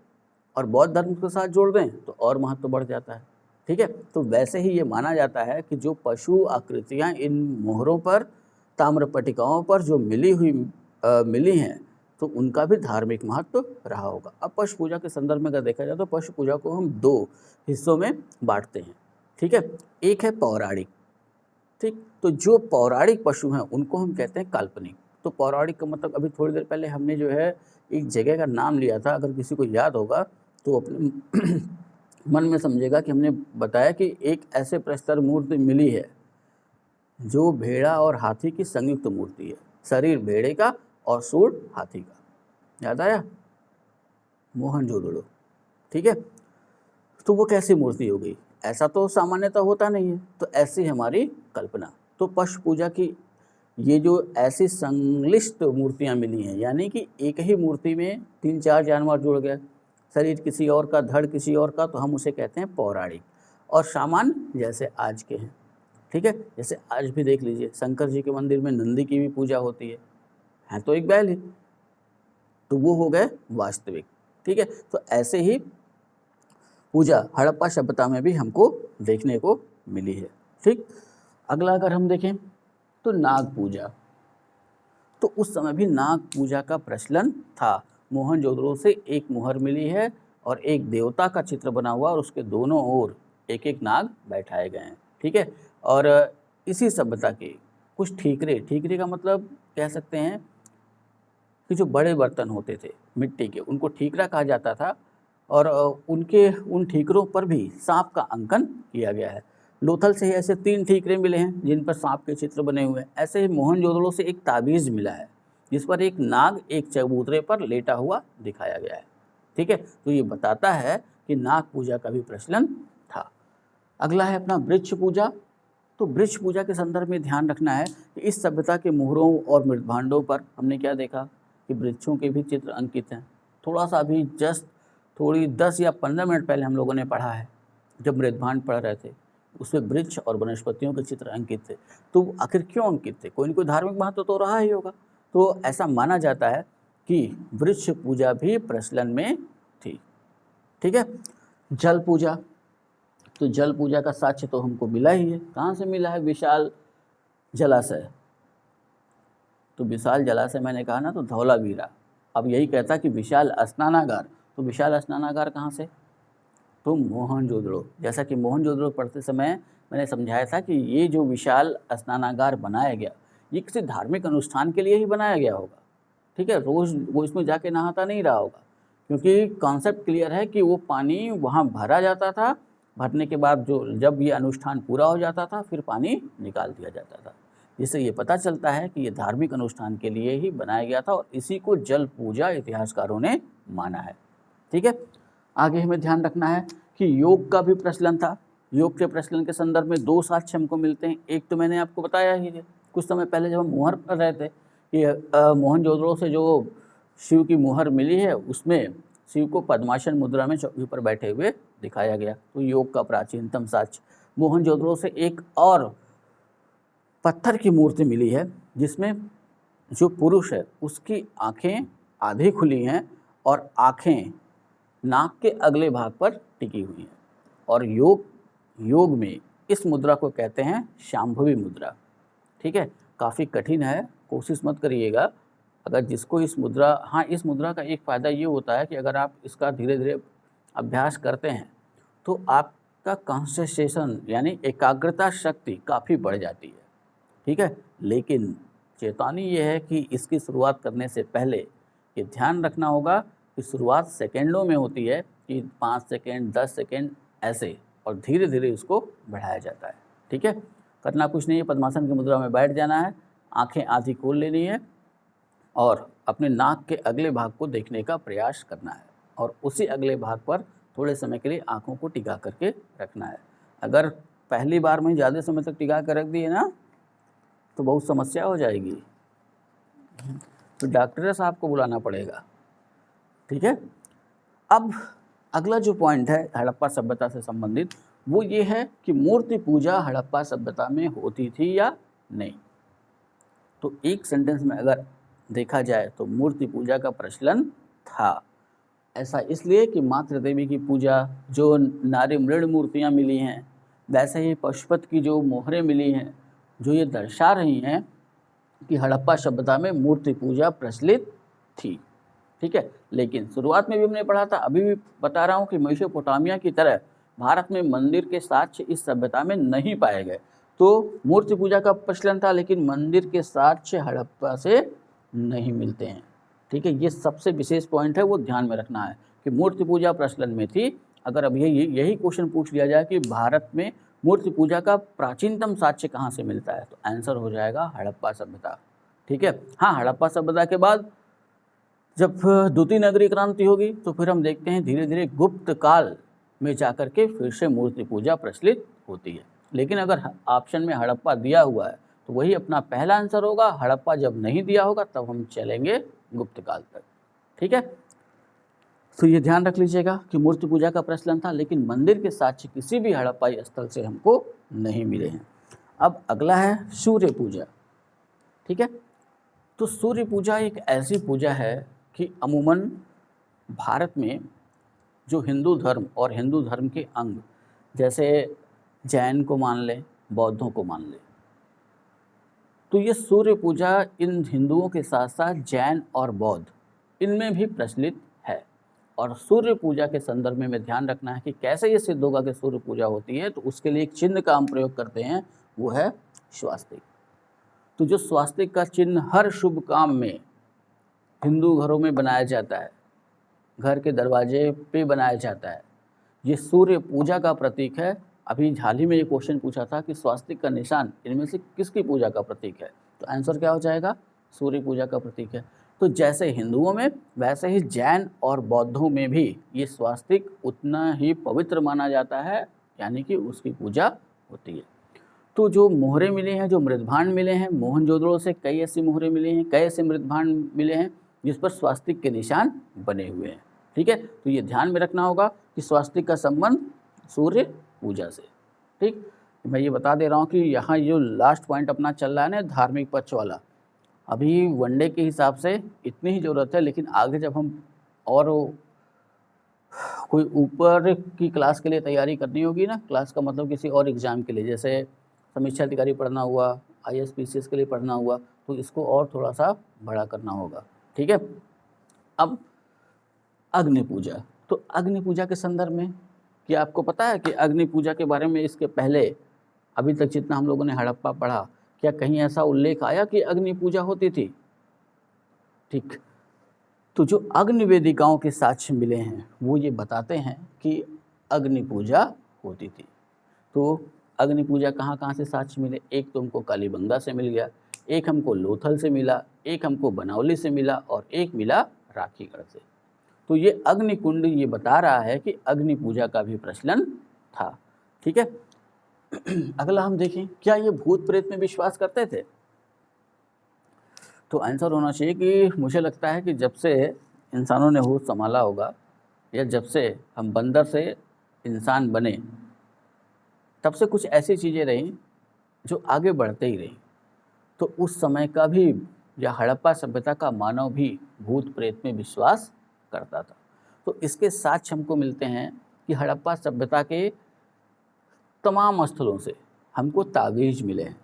और बौद्ध धर्म के साथ जोड़ दें तो और महत्व बढ़ जाता है। ठीक है, तो वैसे ही ये माना जाता है कि जो पशु आकृतियाँ इन मोहरों पर, ताम्र पट्टिकाओं पर जो मिली हैं, तो उनका भी धार्मिक महत्व रहा होगा। अब पशु पूजा के संदर्भ में अगर देखा जाए तो पशु पूजा को हम दो हिस्सों में बांटते हैं। ठीक है, एक है पौराणिक। ठीक, तो जो पौराणिक पशु हैं उनको हम कहते हैं काल्पनिक। तो पौराणिक का मतलब अभी थोड़ी देर पहले हमने जो है एक जगह का नाम लिया था, अगर किसी को याद होगा तो अपने मन में समझेगा कि हमने बताया कि एक ऐसे प्रस्तर मूर्ति मिली है जो भेड़ा और हाथी की संयुक्त मूर्ति है, शरीर भेड़े का और सूंड हाथी का। याद आया? मोहनजोदड़ो। ठीक है, तो वो कैसी मूर्ति हो गई? ऐसा तो सामान्यतः होता नहीं है, तो ऐसी हमारी कल्पना। तो पशु पूजा की ये जो ऐसी संश्लिष्ट मूर्तियाँ मिली हैं, यानी कि एक ही मूर्ति में 3-4 जानवर जुड़ गए, शरीर किसी और का, धड़ किसी और का, तो हम उसे कहते हैं पौराणिक। और सामान्य जैसे आज के हैं। ठीक है, जैसे आज भी देख लीजिए शंकर जी के मंदिर में नंदी की भी पूजा होती है तो एक बैल ही, तो वो हो गए वास्तविक। ठीक है, तो ऐसे ही पूजा हड़प्पा सभ्यता में भी हमको देखने को मिली है। ठीक, अगला अगर हम देखें तो नाग पूजा। तो उस समय भी नाग पूजा का प्रचलन था। मोहनजोदड़ो से एक मुहर मिली है और एक देवता का चित्र बना हुआ और उसके दोनों ओर एक एक नाग बैठाए गए हैं। ठीक है, और इसी सभ्यता के कुछ ठीकरे का मतलब कह सकते हैं कि जो बड़े बर्तन होते थे मिट्टी के, उनको ठीकरा कहा जाता था, और उन ठीकरों पर भी सांप का अंकन किया गया है। लोथल से ही ऐसे 3 ठीकरे मिले हैं जिन पर सांप के चित्र बने हुए हैं। ऐसे ही मोहनजोदड़ो से एक ताबीज़ मिला है जिस पर एक नाग एक चबूतरे पर लेटा हुआ दिखाया गया है। ठीक है, तो ये बताता है कि नाग पूजा का भी प्रचलन था। अगला है अपना वृक्ष पूजा। तो वृक्ष पूजा के संदर्भ में ध्यान रखना है कि इस सभ्यता के मोहरों और मृदभांडों पर हमने क्या देखा कि वृक्षों के भी चित्र अंकित हैं। थोड़ा सा अभी जस्ट थोड़ी 10 या 15 मिनट पहले हम लोगों ने पढ़ा है, जब मृदभांड पढ़ रहे थे, उसमें वृक्ष और वनस्पतियों के चित्र अंकित थे। तो आखिर क्यों अंकित थे? कोई न कोई धार्मिक महत्व तो रहा ही होगा। तो ऐसा माना जाता है कि वृक्ष पूजा भी प्रचलन में थी। ठीक है, जल पूजा। तो जल पूजा का साक्ष्य तो हमको मिला ही है। कहाँ से मिला है? विशाल जलाशय। तो विशाल जलाशय मैंने कहा ना, तो धौलावीरा अब यही कहता कि विशाल स्नानागार, तो विशाल स्नानागार कहाँ से, तो मोहनजोदड़ो। जैसा कि मोहनजोदड़ो पढ़ते समय मैंने समझाया था कि ये जो विशाल स्नानागार बनाया गया ये किसी धार्मिक अनुष्ठान के लिए ही बनाया गया होगा, ठीक है, रोज़ वो इसमें जाके नहाता नहीं रहा होगा, क्योंकि कॉन्सेप्ट क्लियर है कि वो पानी वहाँ भरा जाता था, भरने के बाद जब ये अनुष्ठान पूरा हो जाता था फिर पानी निकाल दिया जाता था, जिससे ये पता चलता है कि ये धार्मिक अनुष्ठान के लिए ही बनाया गया था और इसी को जल पूजा इतिहासकारों ने माना है। ठीक है, आगे हमें ध्यान रखना है कि योग का भी प्रचलन था। योग के प्रचलन के संदर्भ में दो साक्ष्य हमको मिलते हैं। एक तो मैंने आपको बताया ही है कुछ समय पहले जब हम मुहर पढ़ रहे थे कि मोहनजोदड़ो से जो शिव की मुहर मिली है उसमें शिव को पद्मासन मुद्रा में चौकी पर बैठे हुए दिखाया गया, तो योग का प्राचीनतम साक्ष्य। मोहनजोदड़ो से एक और पत्थर की मूर्ति मिली है जिसमें जो पुरुष है उसकी आंखें आधी खुली हैं और आंखें नाक के अगले भाग पर टिकी हुई हैं, और योग में इस मुद्रा को कहते हैं शांभवी मुद्रा। ठीक है, काफ़ी कठिन है, कोशिश मत करिएगा। अगर जिसको इस मुद्रा का एक फ़ायदा ये होता है कि अगर आप इसका धीरे धीरे अभ्यास करते हैं तो आपका कंसंट्रेशन यानी एकाग्रता शक्ति काफ़ी बढ़ जाती है। ठीक है, लेकिन चेतावनी ये है कि इसकी शुरुआत करने से पहले ये ध्यान रखना होगा कि शुरुआत सेकेंडों में होती है कि 5 सेकेंड 10 सेकेंड ऐसे, और धीरे धीरे इसको बढ़ाया जाता है। ठीक है, करना कुछ नहीं है, पद्मासन की मुद्रा में बैठ जाना है, आंखें आधी खोल लेनी है और अपने नाक के अगले भाग को देखने का प्रयास करना है और उसी अगले भाग पर थोड़े समय के लिए आंखों को टिका करके रखना है। अगर पहली बार में ज़्यादा समय तक टिका कर रख दिए ना तो बहुत समस्या हो जाएगी, तो डॉक्टर साहब को बुलाना पड़ेगा। ठीक है, अब अगला जो पॉइंट है हड़प्पा सभ्यता से संबंधित वो ये है कि मूर्ति पूजा हड़प्पा सभ्यता में होती थी या नहीं। तो एक सेंटेंस में अगर देखा जाए तो मूर्ति पूजा का प्रचलन था। ऐसा इसलिए कि मातृ देवी की पूजा, जो नारी मृण मूर्तियाँ मिली हैं, वैसे ही पशुपत की जो मोहरें मिली हैं, जो ये दर्शा रही हैं कि हड़प्पा सभ्यता में मूर्ति पूजा प्रचलित थी। ठीक है, लेकिन शुरुआत में भी हमने पढ़ा था, अभी भी बता रहा हूँ कि मेसोपोटामिया की तरह भारत में मंदिर के साक्ष्य इस सभ्यता में नहीं पाए गए। तो मूर्ति पूजा का प्रचलन था लेकिन मंदिर के साक्ष्य हड़प्पा से नहीं मिलते हैं। ठीक है, ये सबसे विशेष पॉइंट है, वो ध्यान में रखना है कि मूर्ति पूजा प्रचलन में थी। अगर अब यही क्वेश्चन पूछ लिया जाए कि भारत में मूर्ति पूजा का प्राचीनतम साक्ष्य कहाँ से मिलता है, तो आंसर हो जाएगा हड़प्पा सभ्यता। ठीक है, हाँ, हड़प्पा सभ्यता के बाद जब द्वितीय नगरीय क्रांति होगी तो फिर हम देखते हैं धीरे धीरे गुप्त काल में जाकर के फिर से मूर्ति पूजा प्रचलित होती है। लेकिन अगर ऑप्शन में हड़प्पा दिया हुआ है तो वही अपना पहला आंसर होगा। हड़प्पा जब नहीं दिया होगा तब हम चलेंगे गुप्त काल तक। ठीक है, तो ये ध्यान रख लीजिएगा कि मूर्ति पूजा का प्रचलन था लेकिन मंदिर के साक्ष्य किसी भी हड़प्पाई स्थल से हमको नहीं मिले हैं। अब अगला है सूर्य पूजा। ठीक है, तो सूर्य पूजा एक ऐसी पूजा है कि अमूमन भारत में जो हिंदू धर्म और हिंदू धर्म के अंग जैसे जैन को मान लें, बौद्धों को मान लें, तो ये सूर्य पूजा इन हिंदुओं के साथ साथ जैन और बौद्ध इनमें भी प्रचलित है। और सूर्य पूजा के संदर्भ में ध्यान रखना है कि कैसे ये सिद्ध होगा कि सूर्य पूजा होती है, तो उसके लिए एक चिन्ह का हम प्रयोग करते हैं, वो है स्वास्तिक। तो जो स्वास्तिक का चिन्ह हर शुभ काम में हिंदू घरों में बनाया जाता है, घर के दरवाजे पे बनाया जाता है, ये सूर्य पूजा का प्रतीक है। अभी हाल ही में ये क्वेश्चन पूछा था कि स्वास्तिक का निशान इनमें से किसकी पूजा का प्रतीक है, तो आंसर क्या हो जाएगा, सूर्य पूजा का प्रतीक है। तो जैसे हिंदुओं में वैसे ही जैन और बौद्धों में भी ये स्वास्तिक उतना ही पवित्र माना जाता है, यानी कि उसकी पूजा होती है। तो जो मोहरे मिले हैं, जो मृदभांड मिले हैं, मोहनजोदड़ो से कई ऐसी मोहरे मिली हैं, कई ऐसे मृदभांड मिले हैं जिस पर स्वास्तिक के निशान बने हुए हैं। ठीक है, तो ये ध्यान में रखना होगा कि स्वास्तिक का संबंध सूर्य पूजा से। ठीक, मैं ये बता दे रहा हूँ कि यहाँ जो लास्ट पॉइंट अपना चल रहा है ना, धार्मिक पक्ष वाला, अभी वनडे के हिसाब से इतनी ही ज़रूरत है, लेकिन आगे जब हम और कोई ऊपर की क्लास के लिए तैयारी करनी होगी ना, क्लास का मतलब किसी और एग्ज़ाम के लिए, जैसे समीक्षा अधिकारी पढ़ना हुआ, IAS PCS के लिए पढ़ना हुआ, तो इसको और थोड़ा सा बड़ा करना होगा। ठीक है, अब अग्नि पूजा, तो अग्नि पूजा के संदर्भ में क्या आपको पता है कि अग्नि पूजा के बारे में इसके पहले अभी तक जितना हम लोगों ने हड़प्पा पढ़ा, क्या कहीं ऐसा उल्लेख आया कि अग्नि पूजा होती थी? ठीक, तो जो अग्नि वेदिकाओं के साक्ष्य मिले हैं वो ये बताते हैं कि अग्नि पूजा होती थी। तो अग्नि पूजा कहाँ कहाँ से साक्ष्य मिले? एक तो हमको कालीबंगा से मिल गया, एक हमको लोथल से मिला, एक हमको बनावली से मिला और एक मिला राखीगढ़ से। तो ये अग्निकुंड ये बता रहा है कि अग्नि पूजा का भी प्रचलन था। ठीक है, अगला हम देखें, क्या ये भूत प्रेत में विश्वास करते थे? तो आंसर होना चाहिए कि मुझे लगता है कि जब से इंसानों ने होश संभाला होगा या जब से हम बंदर से इंसान बने, तब से कुछ ऐसी चीज़ें रहीं जो आगे बढ़ते ही रहीं। तो उस समय का भी या हड़प्पा सभ्यता का मानव भी भूत प्रेत में विश्वास करता था। तो इसके साक्ष्य हमको मिलते हैं कि हड़प्पा सभ्यता के तमाम स्थलों से हमको ताबीज़ मिले हैं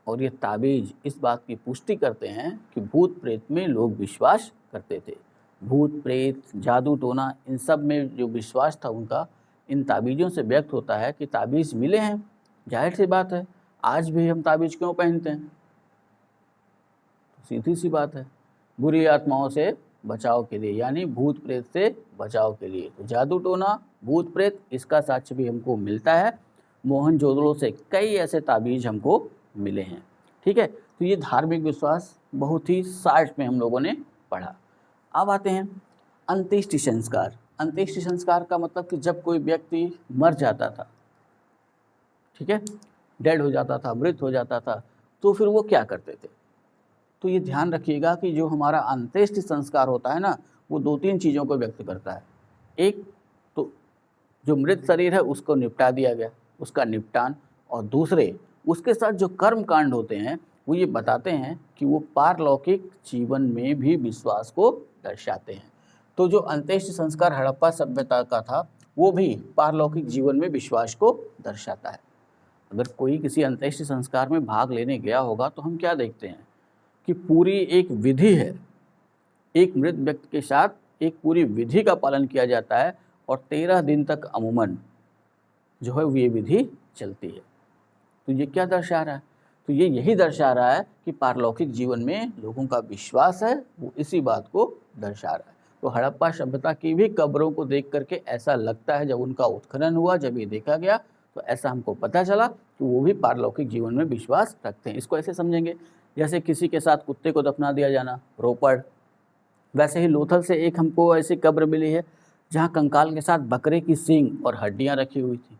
और ये ताबीज़ इस बात की पुष्टि करते हैं कि भूत प्रेत में लोग विश्वास करते थे। भूत प्रेत, जादू टोना, इन सब में जो विश्वास था उनका इन ताबीज़ों से व्यक्त होता है कि ताबीज़ मिले हैं। जाहिर सी बात है, आज भी हम ताबीज़ क्यों पहनते हैं? तो सीधी सी बात है, बुरी आत्माओं से बचाव के लिए, यानी भूत प्रेत से बचाव के लिए। तो जादू टोना, भूत प्रेत, इसका साक्ष्य भी हमको मिलता है। मोहनजोदड़ो से कई ऐसे ताबीज़ हमको मिले हैं। ठीक है, तो ये धार्मिक विश्वास बहुत ही शार्ट में हम लोगों ने पढ़ा। अब आते हैं अंत्येष्टि संस्कार। अंत्येष्टि संस्कार का मतलब कि जब कोई व्यक्ति मर जाता था, ठीक है, डेड हो जाता था, मृत हो जाता था, तो फिर वो क्या करते थे? तो ये ध्यान रखिएगा कि जो हमारा अंत्येष्टि संस्कार होता है ना, वो 2-3 चीज़ों को व्यक्त करता है। एक तो जो मृत शरीर है उसको निपटा दिया गया, उसका निपटान, और दूसरे उसके साथ जो कर्म कांड होते हैं वो ये बताते हैं कि वो पारलौकिक जीवन में भी विश्वास को दर्शाते हैं। तो जो अंत्येष्टि संस्कार हड़प्पा सभ्यता का था वो भी पारलौकिक जीवन में विश्वास को दर्शाता है। अगर कोई किसी अंत्येष्टि संस्कार में भाग लेने गया होगा तो हम क्या देखते हैं कि पूरी एक विधि है, एक मृत व्यक्ति के साथ एक पूरी विधि का पालन किया जाता है और 13 दिन तक अमूमन जो है ये विधि चलती है। तो ये क्या दर्शा रहा है? तो ये यही दर्शा रहा है कि पारलौकिक जीवन में लोगों का विश्वास है, वो इसी बात को दर्शा रहा है। तो हड़प्पा सभ्यता की भी कब्रों को देख करके ऐसा लगता है, जब उनका उत्खनन हुआ, जब ये देखा गया तो ऐसा हमको पता चला कि वो भी पारलौकिक जीवन में विश्वास रखते हैं। इसको ऐसे समझेंगे जैसे किसी के साथ कुत्ते को दफना दिया जाना, रोपड़, वैसे ही लोथल से एक हमको ऐसी कब्र मिली है जहाँ कंकाल के साथ बकरे की सींग और हड्डियाँ रखी हुई थी।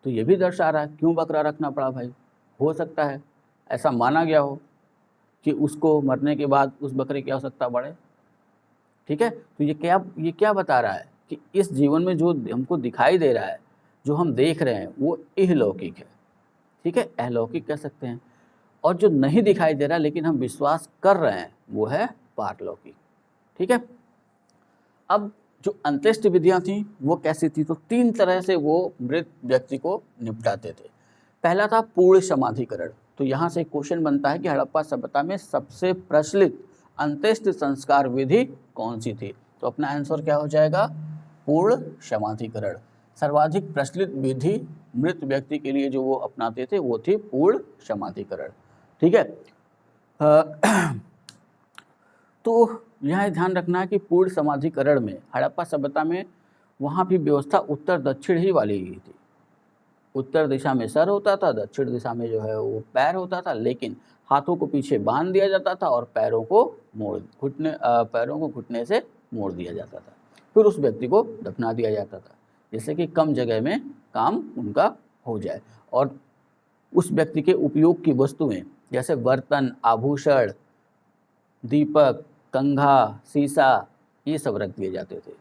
तो ये भी दर्शा रहा है क्यों बकरा रखना पड़ा भाई। हो सकता है ऐसा माना गया हो कि उसको मरने के बाद उस बकरे की आवश्यकता बढ़े। ठीक है, तो ये क्या बता रहा है कि इस जीवन में जो हमको दिखाई दे रहा है, जो हम देख रहे हैं, वो इहलौकिक है। ठीक है, अलौकिक कह सकते हैं। और जो नहीं दिखाई दे रहा लेकिन हम विश्वास कर रहे हैं वो है पारलौकिक। ठीक है, अब जो अंत्येष्टि विधियाँ थी वो कैसी थी? तो 3 तरह से वो मृत व्यक्ति को निपटाते थे। पहला था पूर्ण समाधिकरण। तो यहाँ से एक क्वेश्चन बनता है कि हड़प्पा सभ्यता में सबसे प्रचलित अंत्येष्टि संस्कार विधि कौन सी थी? तो अपना आंसर क्या हो जाएगा? पूर्ण समाधिकरण। सर्वाधिक प्रचलित विधि मृत व्यक्ति के लिए जो वो अपनाते थे वो थी पूर्ण समाधिकरण। ठीक है, तो यहाँ ध्यान रखना है कि पूर्ण समाधिकरण में हड़प्पा सभ्यता में वहाँ भी व्यवस्था उत्तर दक्षिण ही वाली ही थी। उत्तर दिशा में सर होता था, दक्षिण दिशा में जो है वो पैर होता था, लेकिन हाथों को पीछे बांध दिया जाता था और पैरों को घुटने से मोड़ दिया जाता था। फिर उस व्यक्ति को दफना दिया जाता था, जिससे कि कम जगह में काम उनका हो जाए और उस व्यक्ति के उपयोग की वस्तुएं जैसे बर्तन, आभूषण, दीपक, कंघा, शीशा, ये सब रख दिए जाते थे।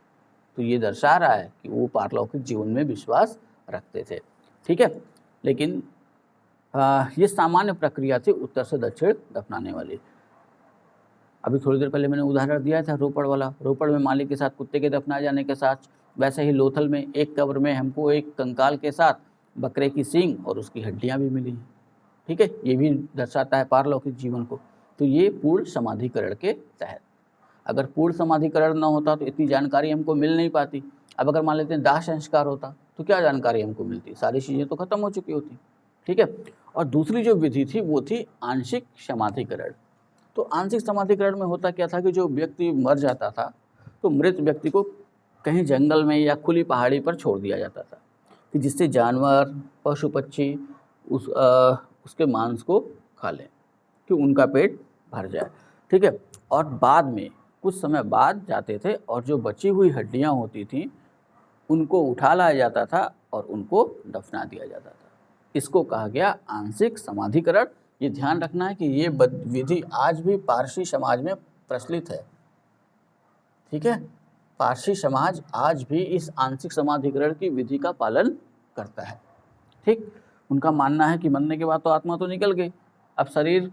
तो ये दर्शा रहा है कि वो पारलौकिक जीवन में विश्वास रखते थे। ठीक है, लेकिन ये सामान्य प्रक्रिया थी उत्तर से दक्षिण दफनाने वाली। अभी थोड़ी देर पहले मैंने उदाहरण दिया था रोपड़ वाला। रोपड़ में मालिक के साथ कुत्ते के दफनाए जाने के साथ, वैसे ही लोथल में एक कब्र में हमको एक कंकाल के साथ बकरे की सींग और उसकी हड्डियाँ भी मिली हैं। ठीक है, ये भी दर्शाता है पारलौकिक जीवन को। तो ये पूर्ण समाधिकरण के तहत। अगर पूर्ण समाधिकरण न होता तो इतनी जानकारी हमको मिल नहीं पाती। अब अगर मान लेते हैं दाह संस्कार होता तो क्या जानकारी हमको मिलती, सारी चीज़ें तो खत्म हो चुकी होती। ठीक है। और दूसरी जो विधि थी वो थी आंशिक समाधिकरण। तो आंशिक समाधिकरण में होता क्या था कि जो व्यक्ति मर जाता था तो मृत व्यक्ति को कहीं जंगल में या खुली पहाड़ी पर छोड़ दिया जाता था कि जिससे जानवर पशु पक्षी उसके मांस को खा लें कि उनका पेट भर जाए। ठीक है। और बाद में कुछ समय बाद जाते थे और जो बची हुई हड्डियां होती थीं उनको उठा लाया जाता था और उनको दफना दिया जाता था। इसको कहा गया आंशिक समाधिकरण। ये ध्यान रखना है कि ये विधि आज भी पारसी समाज में प्रचलित है। ठीक है। पारसी समाज आज भी इस आंशिक समाधिकरण की विधि का पालन करता है। ठीक। उनका मानना है कि मरने के बाद तो आत्मा तो निकल गई, अब शरीर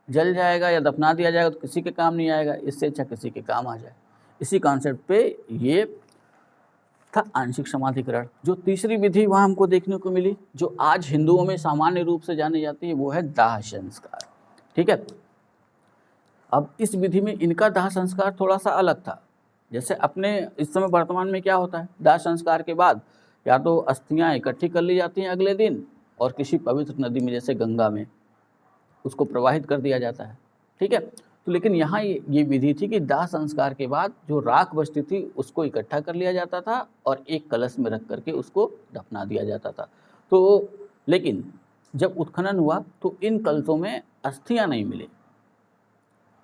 जल जाएगा या दफना दिया जाएगा तो किसी के काम नहीं आएगा, इससे अच्छा किसी के काम आ जाए। इसी कॉन्सेप्ट पे ये था आंशिक समाधिकरण। जो तीसरी विधि वहाँ हमको देखने को मिली जो आज हिंदुओं में सामान्य रूप से जानी जाती है वो है दाह संस्कार। ठीक है। अब इस विधि में इनका दाह संस्कार थोड़ा सा अलग था। जैसे अपने इस समय वर्तमान में क्या होता है, दाह संस्कार के बाद या तो अस्थियां इकट्ठी कर ली जाती हैं अगले दिन और किसी पवित्र नदी में जैसे गंगा में उसको प्रवाहित कर दिया जाता है। ठीक है। तो लेकिन यहाँ ये विधि थी कि दाह संस्कार के बाद जो राख बचती थी उसको इकट्ठा कर लिया जाता था और एक कलश में रख करके उसको दफना दिया जाता था। तो लेकिन जब उत्खनन हुआ तो इन कलशों में अस्थियां नहीं मिली।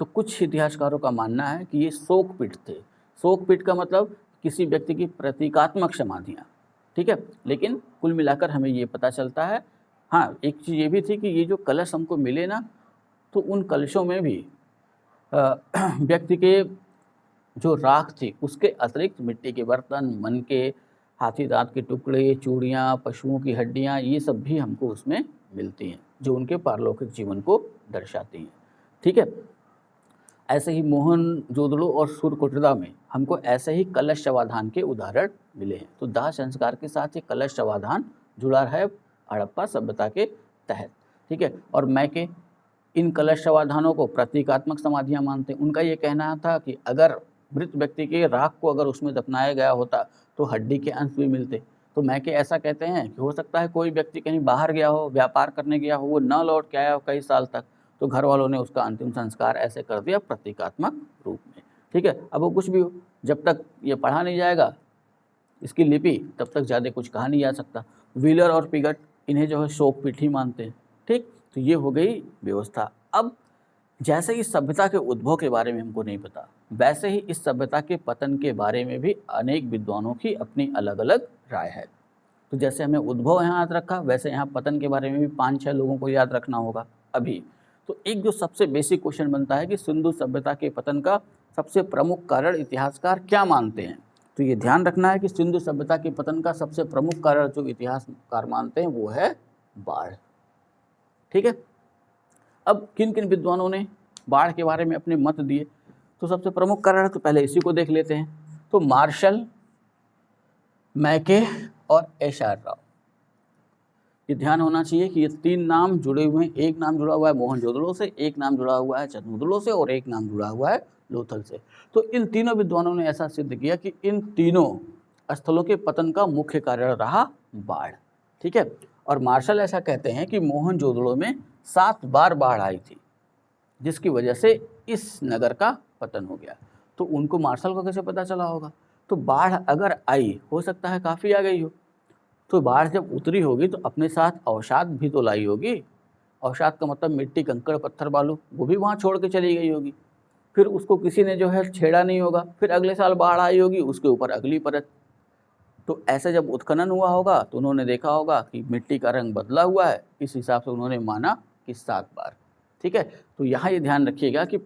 तो कुछ इतिहासकारों का मानना है कि ये शोकपीठ थे। शोकपीठ का मतलब किसी व्यक्ति की प्रतीकात्मक समाधियाँ। ठीक है। लेकिन कुल मिलाकर हमें ये पता चलता है, हाँ एक चीज़ ये भी थी कि ये जो कलश हमको मिले ना तो उन कलशों में भी व्यक्ति के जो राख थी उसके अतिरिक्त मिट्टी के बर्तन, मन के, हाथी दांत के टुकड़े, चूड़ियाँ, पशुओं की हड्डियाँ, ये सब भी हमको उसमें मिलती हैं जो उनके पारलौकिक जीवन को दर्शाती हैं। ठीक है। ऐसे ही मोहनजोदड़ो और सुरकोटदा में हमको ऐसे ही कलश शवाधान के उदाहरण मिले हैं। तो दाह संस्कार के साथ ही कलश शवाधान जुड़ा है हड़प्पा सभ्यता के तहत। ठीक है। और मैके इन कलश शवाधानों को प्रतीकात्मक समाधियां मानते हैं। उनका ये कहना था कि अगर मृत व्यक्ति के राख को अगर उसमें दफनाया गया होता तो हड्डी के अंश भी मिलते। तो मैके ऐसा कहते हैं कि हो सकता है कोई व्यक्ति कहीं बाहर गया हो, व्यापार करने गया हो, वो न लौट के आया हो कई साल तक, तो घर वालों ने उसका अंतिम संस्कार ऐसे कर दिया प्रतीकात्मक रूप में। ठीक है। अब वो कुछ भी हो, जब तक ये पढ़ा नहीं जाएगा इसकी लिपि तब तक ज़्यादा कुछ कहा नहीं जा सकता। व्हीलर और पिगट इन्हें जो है शोकपीठ ही मानते हैं। ठीक। तो ये हो गई व्यवस्था। अब जैसे इस सभ्यता के उद्भव के बारे में हमको नहीं पता, वैसे ही इस सभ्यता के पतन के बारे में भी अनेक विद्वानों की अपनी अलग अलग राय है। तो जैसे हमें उद्भव यहाँ याद रखा वैसे यहाँ पतन के बारे में भी 5-6 लोगों को याद रखना होगा अभी। तो एक जो सबसे बेसिक क्वेश्चन बनता है कि सिंधु सभ्यता के पतन का सबसे प्रमुख कारण इतिहासकार क्या मानते हैं। तो ये ध्यान रखना है कि सिंधु सभ्यता के पतन का सबसे प्रमुख कारण जो इतिहासकार मानते हैं वो है बाढ़। ठीक है। अब किन किन विद्वानों ने बाढ़ के बारे में अपने मत दिए, तो सबसे प्रमुख कारण है तो पहले इसी को देख लेते हैं। तो मार्शल, मैके और एश.आर. राव, ये ध्यान होना चाहिए कि ये 3 नाम जुड़े हुए हैं। एक नाम जुड़ा हुआ है मोहनजोदड़ो से, एक नाम जुड़ा हुआ है चंद्रमुदड़ो से और एक नाम जुड़ा हुआ है लोथल से। तो इन तीनों विद्वानों ने ऐसा सिद्ध किया कि इन तीनों स्थलों के पतन का मुख्य कारण रहा बाढ़। ठीक है। और मार्शल ऐसा कहते हैं कि मोहनजोदड़ो में 7 बार बाढ़ आई थी जिसकी वजह से इस नगर का पतन हो गया। तो उनको मार्शल को कैसे पता चला होगा। तो बाढ़ अगर आई, हो सकता है काफ़ी आ गई हो, तो बाढ़ जब उतरी होगी तो अपने साथ अवसाद भी तो लाई होगी। अवसाद का मतलब मिट्टी, कंकड़, पत्थर, बालू, वो भी वहाँ छोड़ के चली गई होगी। फिर उसको किसी ने जो है छेड़ा नहीं होगा, फिर अगले साल बाढ़ आई होगी, उसके ऊपर अगली परत। तो ऐसे जब उत्खनन हुआ होगा तो उन्होंने देखा होगा कि मिट्टी का रंग बदला हुआ है, इस हिसाब से उन्होंने माना कि 7 बार। ठीक है। तो यहाँ ये ध्यान रखिएगा कि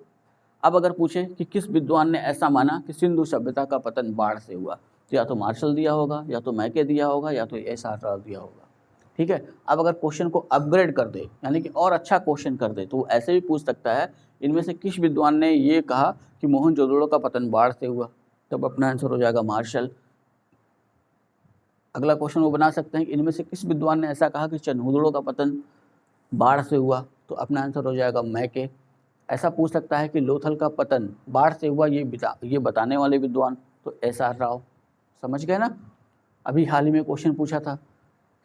अब अगर पूछें कि किस विद्वान ने ऐसा माना कि सिंधु सभ्यता का पतन बाढ़ से हुआ, तो या तो मार्शल दिया होगा, या तो मैके दिया होगा, या तो एश.आर. राव दिया होगा। ठीक है। अब अगर क्वेश्चन को अपग्रेड कर दे यानी कि और अच्छा क्वेश्चन कर दे तो वो ऐसे भी पूछ सकता है इनमें से किस विद्वान ने ये कहा कि मोहनजोदड़ो का पतन बाढ़ से हुआ, तब अपना आंसर हो जाएगा मार्शल। अगला क्वेश्चन वो बना सकते हैं कि इनमें से किस विद्वान ने ऐसा कहा कि चंद्रमुदड़ो का पतन बाढ़ से हुआ, तो अपना आंसर हो जाएगा मैके। ऐसा पूछ सकता है कि लोथल का पतन बाढ़ से हुआ, ये बताने वाले विद्वान तो SR राव। समझ गए ना। अभी हाल ही में क्वेश्चन पूछा था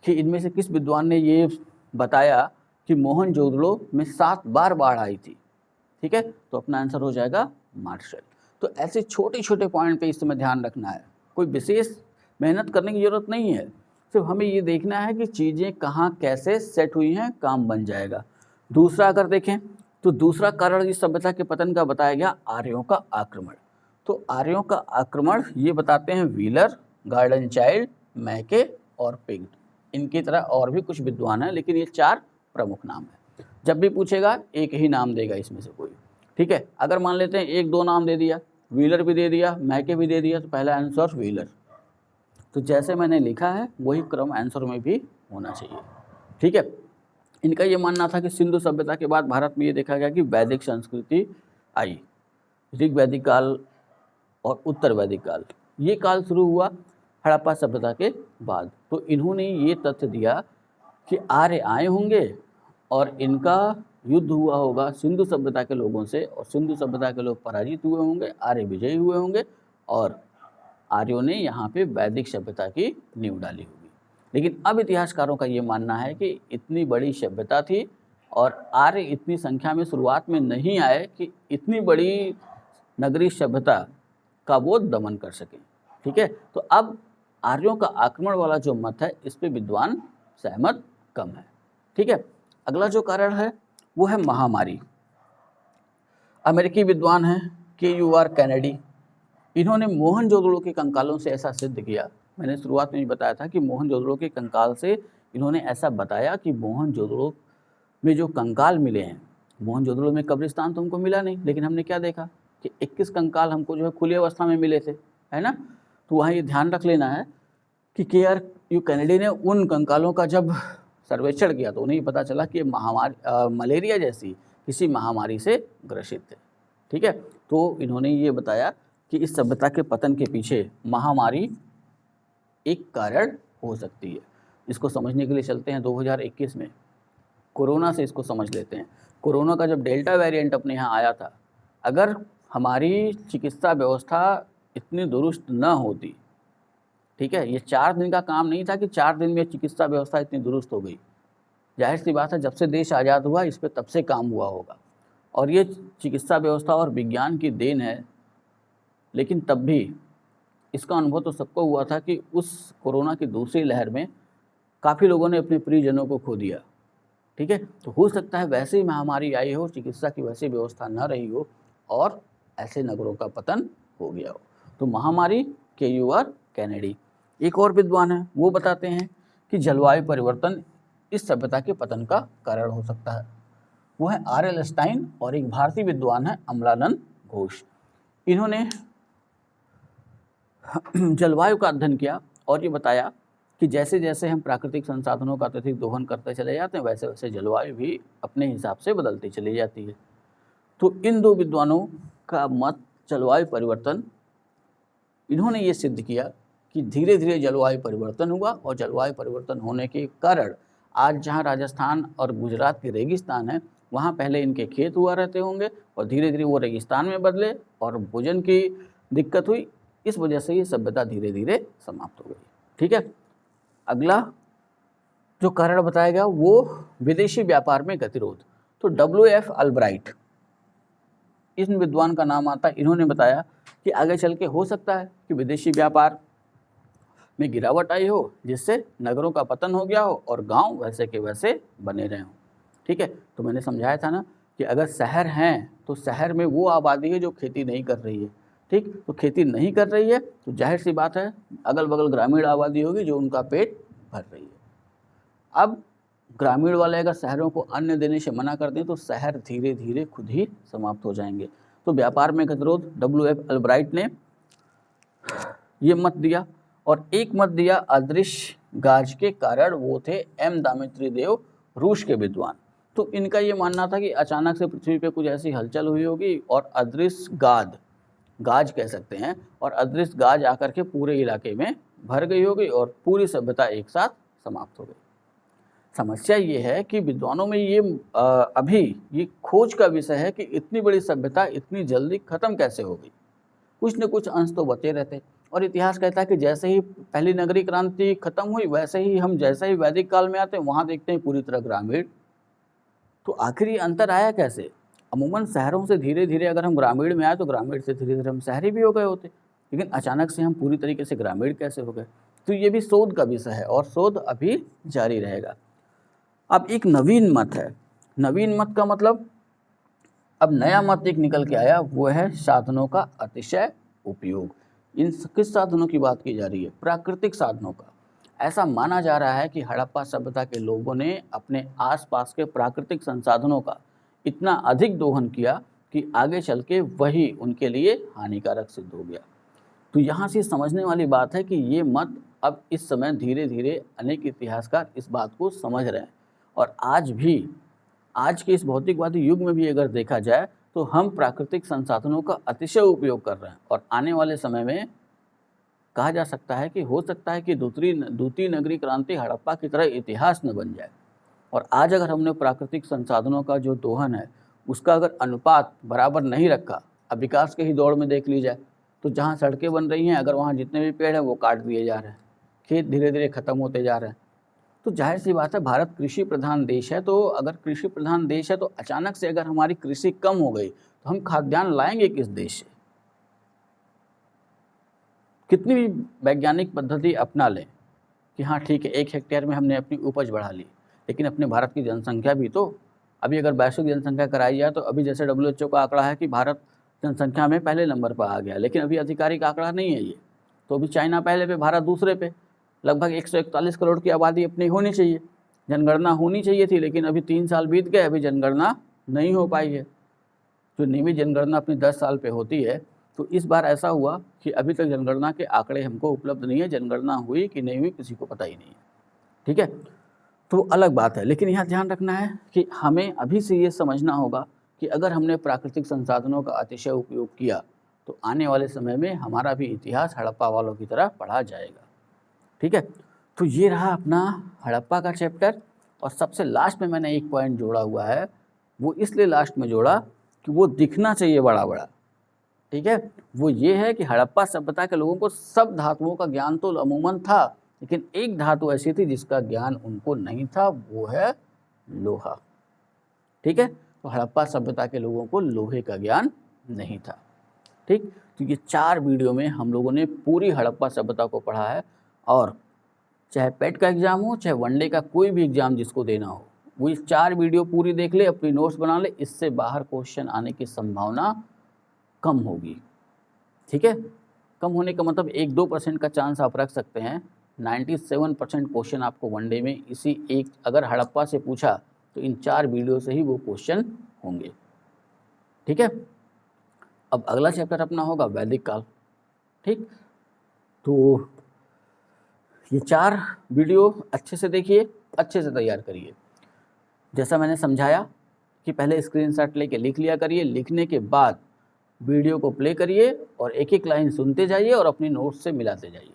कि इनमें से किस विद्वान ने ये बताया कि मोहनजोदड़ो में 7 बार बाढ़ आई थी। ठीक है, तो अपना आंसर हो जाएगा मार्शल। तो ऐसे छोटे छोटे पॉइंट पे इस समय ध्यान रखना है, कोई विशेष मेहनत करने की ज़रूरत नहीं है, सिर्फ हमें ये देखना है कि चीज़ें कहाँ कैसे सेट हुई हैं, काम बन जाएगा। दूसरा अगर देखें तो दूसरा कारण इस सभ्यता के पतन का बताया गया आर्यों का आक्रमण। तो आर्यों का आक्रमण ये बताते हैं व्हीलर, गार्डन चाइल्ड, मैके और पिग्ट। इनकी तरह और भी कुछ विद्वान हैं, लेकिन ये 4 प्रमुख नाम हैं। जब भी पूछेगा एक ही नाम देगा इसमें से कोई। ठीक है, अगर मान लेते हैं 1-2 नाम दे दिया, व्हीलर भी दे दिया, मैके भी दे दिया, तो पहला आंसर व्हीलर। तो जैसे मैंने लिखा है वही क्रम आंसर में भी होना चाहिए। ठीक है, इनका ये मानना था कि सिंधु सभ्यता के बाद भारत में ये देखा गया कि वैदिक संस्कृति आई। ऋग वैदिक काल और उत्तर वैदिक काल, ये काल शुरू हुआ हड़प्पा सभ्यता के बाद। तो इन्होंने ये तथ्य दिया कि आर्य आए होंगे और इनका युद्ध हुआ होगा सिंधु सभ्यता के लोगों से, और सिंधु सभ्यता के लोग पराजित हुए होंगे, आर्य विजयी हुए होंगे, और आर्यों ने यहाँ पे वैदिक सभ्यता की नींव डाली होगी। लेकिन अब इतिहासकारों का ये मानना है कि इतनी बड़ी सभ्यता थी और आर्य इतनी संख्या में शुरुआत में नहीं आए कि इतनी बड़ी नगरीय सभ्यता का वो दमन कर सकें। ठीक है, तो अब आर्यों का आक्रमण वाला जो मत है इस पे विद्वान सहमत कम है। ठीक है, अगला जो कारण है वो है महामारी। अमेरिकी विद्वान हैं KUR कैनेडी। इन्होंने मोहनजोदड़ो के कंकालों से ऐसा सिद्ध किया, मैंने शुरुआत में ही बताया था कि मोहनजोदड़ो के कंकाल से इन्होंने ऐसा बताया कि मोहनजोदड़ो में जो कंकाल मिले हैं, मोहनजोदड़ो में कब्रिस्तान तो हमको मिला नहीं, लेकिन हमने क्या देखा कि 21 कंकाल हमको जो है खुली अवस्था में मिले थे, है ना। तो वहाँ ये ध्यान रख लेना है कि KRU कैनेडी ने उन कंकालों का जब सर्वेक्षण किया तो उन्हें पता चला कि महामारी मलेरिया जैसी किसी महामारी से ग्रसित थे। ठीक है, तो इन्होंने ये बताया कि इस सभ्यता के पतन के पीछे महामारी एक कारण हो सकती है। इसको समझने के लिए चलते हैं 2021 में, कोरोना से इसको समझ लेते हैं। कोरोना का जब डेल्टा वेरिएंट अपने यहाँ आया था, अगर हमारी चिकित्सा व्यवस्था इतनी दुरुस्त न होती, ठीक है, ये 4 दिन का काम नहीं था कि 4 दिन में चिकित्सा व्यवस्था इतनी दुरुस्त हो गई। जाहिर सी बात है, जब से देश आज़ाद हुआ इस पर तब से काम हुआ होगा, और ये चिकित्सा व्यवस्था और विज्ञान की देन है। लेकिन तब भी इसका अनुभव तो सबको हुआ था कि उस कोरोना की दूसरी लहर में काफ़ी लोगों ने अपने प्रियजनों को खो दिया। ठीक है, तो हो सकता है वैसे ही महामारी आई हो, चिकित्सा की वैसी व्यवस्था न रही हो और ऐसे नगरों का पतन हो गया हो। तो महामारी KUR कैनेडी। एक और विद्वान है, वो बताते हैं कि जलवायु परिवर्तन इस सभ्यता के पतन का कारण हो सकता है। वो है RL स्टाइन, और एक भारतीय विद्वान है अमलानंद घोष। इन्होंने जलवायु का अध्ययन किया और ये बताया कि जैसे जैसे हम प्राकृतिक संसाधनों का अत्यधिक दोहन करते चले जाते हैं, वैसे वैसे जलवायु भी अपने हिसाब से बदलती चली जाती है। तो इन 2 विद्वानों का मत जलवायु परिवर्तन, इन्होंने ये सिद्ध किया कि धीरे धीरे जलवायु परिवर्तन हुआ, और जलवायु परिवर्तन होने के कारण आज जहाँ राजस्थान और गुजरात के रेगिस्तान है, वहाँ पहले इनके खेत हुआ रहते होंगे और धीरे धीरे वो रेगिस्तान में बदले और भोजन की दिक्कत हुई। इस वजह से ये सभ्यता धीरे धीरे समाप्त हो गई। ठीक है, अगला जो कारण बताया गया वो विदेशी व्यापार में गतिरोध। तो WF अल्ब्राइट, इन विद्वान का नाम आता है। इन्होंने बताया कि आगे चल के हो सकता है कि विदेशी व्यापार में गिरावट आई हो, जिससे नगरों का पतन हो गया हो और गांव वैसे के वैसे बने रहे हों। ठीक है, तो मैंने समझाया था ना कि अगर शहर हैं तो शहर में वो आबादी है जो खेती नहीं कर रही है। ठीक, तो खेती नहीं कर रही है तो जाहिर सी बात है अगल बगल ग्रामीण आबादी होगी जो उनका पेट भर रही है। अब ग्रामीण वाले अगर शहरों को अन्न देने से मना कर दें तो शहर धीरे धीरे खुद ही समाप्त हो जाएंगे। तो व्यापार में गतिरोध WF अल्ब्राइट ने ये मत दिया, और एक मत दिया अदृश्य गाज के कारण, वो थे M दामित्री देव, रूस के विद्वान। तो इनका ये मानना था कि अचानक से पृथ्वी पे कुछ ऐसी हलचल हुई होगी और अदृश्य गाज कह सकते हैं, और अदृश्य गाज आकर के पूरे इलाके में भर गई होगी और पूरी सभ्यता एक साथ समाप्त हो गई। समस्या ये है कि विद्वानों में ये अभी ये खोज का विषय है कि इतनी बड़ी सभ्यता इतनी जल्दी खत्म कैसे हो गई। कुछ न कुछ अंश तो बचे रहते, और इतिहास कहता है कि जैसे ही पहली नगरीय क्रांति खत्म हुई वैसे ही हम जैसे ही वैदिक काल में आते हैं वहाँ देखते हैं पूरी तरह ग्रामीण। तो आखिर ये अंतर आया कैसे? अमूमन शहरों से धीरे धीरे अगर हम ग्रामीण में आए तो ग्रामीण से धीरे धीरे हम शहरी भी हो गए होते, लेकिन अचानक से हम पूरी तरीके से ग्रामीण कैसे हो गए? तो ये भी शोध का विषय है और शोध अभी जारी रहेगा। अब एक नवीन मत है, नवीन मत का मतलब अब नया मत एक निकल के आया, वो है साधनों का अतिशय उपयोग। इन किस साधनों की बात की जा रही है? प्राकृतिक साधनों का। ऐसा माना जा रहा है कि हड़प्पा सभ्यता के लोगों ने अपने आसपास के प्राकृतिक संसाधनों का इतना अधिक दोहन किया कि आगे चल के वही उनके लिए हानिकारक सिद्ध हो गया। तो यहाँ से समझने वाली बात है कि ये मत अब इस समय धीरे धीरे अनेक इतिहासकार इस बात को समझ रहे हैं, और आज भी आज के इस भौतिकवादी युग में भी अगर देखा जाए तो हम प्राकृतिक संसाधनों का अतिशय उपयोग कर रहे हैं, और आने वाले समय में कहा जा सकता है कि हो सकता है कि द्वितीय नगरीय क्रांति हड़प्पा की तरह इतिहास न बन जाए। और आज अगर हमने प्राकृतिक संसाधनों का जो दोहन है उसका अगर अनुपात बराबर नहीं रखा, अब विकास के ही दौड़ में देख ली जाए तो जहाँ सड़कें बन रही हैं अगर वहाँ जितने भी पेड़ हैं वो काट दिए जा रहे हैं, खेत धीरे धीरे खत्म होते जा रहे हैं। तो जाहिर सी बात है भारत कृषि प्रधान देश है, तो अगर कृषि प्रधान देश है तो अचानक से अगर हमारी कृषि कम हो गई तो हम खाद्यान्न लाएंगे किस देश से? कितनी भी वैज्ञानिक पद्धति अपना लें कि हाँ ठीक है 1 हेक्टेयर में हमने अपनी उपज बढ़ा ली, लेकिन अपने भारत की जनसंख्या भी तो, अभी अगर वैश्विक जनसंख्या कराई जाए तो अभी जैसे WHO का आंकड़ा है कि भारत जनसंख्या में पहले नंबर पर आ गया, लेकिन अभी आधिकारिक आंकड़ा नहीं है ये। तो अभी चाइना पहले पे, भारत दूसरे पे। लगभग 141 करोड़ की आबादी अपनी होनी चाहिए, जनगणना होनी चाहिए थी, लेकिन अभी 3 साल बीत गए, अभी जनगणना नहीं हो पाई है। जो नियमित जनगणना अपनी 10 साल पे होती है, तो इस बार ऐसा हुआ कि अभी तक जनगणना के आंकड़े हमको उपलब्ध नहीं है, जनगणना हुई कि नहीं हुई किसी को पता ही नहीं है। ठीक है, तो अलग बात है, लेकिन यहाँ ध्यान रखना है कि हमें अभी से ये समझना होगा कि अगर हमने प्राकृतिक संसाधनों का अतिशय उपयोग किया तो आने वाले समय में हमारा भी इतिहास हड़प्पा वालों की तरह पढ़ा जाएगा। ठीक है, तो ये रहा अपना हड़प्पा का चैप्टर। और सबसे लास्ट में मैंने एक पॉइंट जोड़ा हुआ है, वो इसलिए लास्ट में जोड़ा कि वो दिखना चाहिए बड़ा बड़ा। ठीक है, वो ये है कि हड़प्पा सभ्यता के लोगों को सब धातुओं का ज्ञान तो अमूमन था, लेकिन एक धातु ऐसी थी जिसका ज्ञान उनको नहीं था, वो है लोहा। ठीक है, तो हड़प्पा सभ्यता के लोगों को लोहे का ज्ञान नहीं था। ठीक, तो ये 4 वीडियो में हम लोगों ने पूरी हड़प्पा सभ्यता को पढ़ा है, और चाहे पेट का एग्जाम हो चाहे वनडे का कोई भी एग्जाम जिसको देना हो, वो इस 4 वीडियो पूरी देख ले, अपनी नोट्स बना ले, इससे बाहर क्वेश्चन आने की संभावना कम होगी। ठीक है, कम होने का मतलब 1-2% का चांस आप रख सकते हैं, 97% क्वेश्चन आपको वनडे में इसी एक अगर हड़प्पा से पूछा तो इन 4 वीडियो से ही वो क्वेश्चन होंगे। ठीक है, अब अगला चैप्टर अपना होगा वैदिक काल। ठीक, तो ये 4 वीडियो अच्छे से देखिए, अच्छे से तैयार करिए। जैसा मैंने समझाया कि पहले स्क्रीनशॉट लेके लिख लिया करिए, लिखने के बाद वीडियो को प्ले करिए और एक एक लाइन सुनते जाइए और अपनी नोट्स से मिलाते जाइए,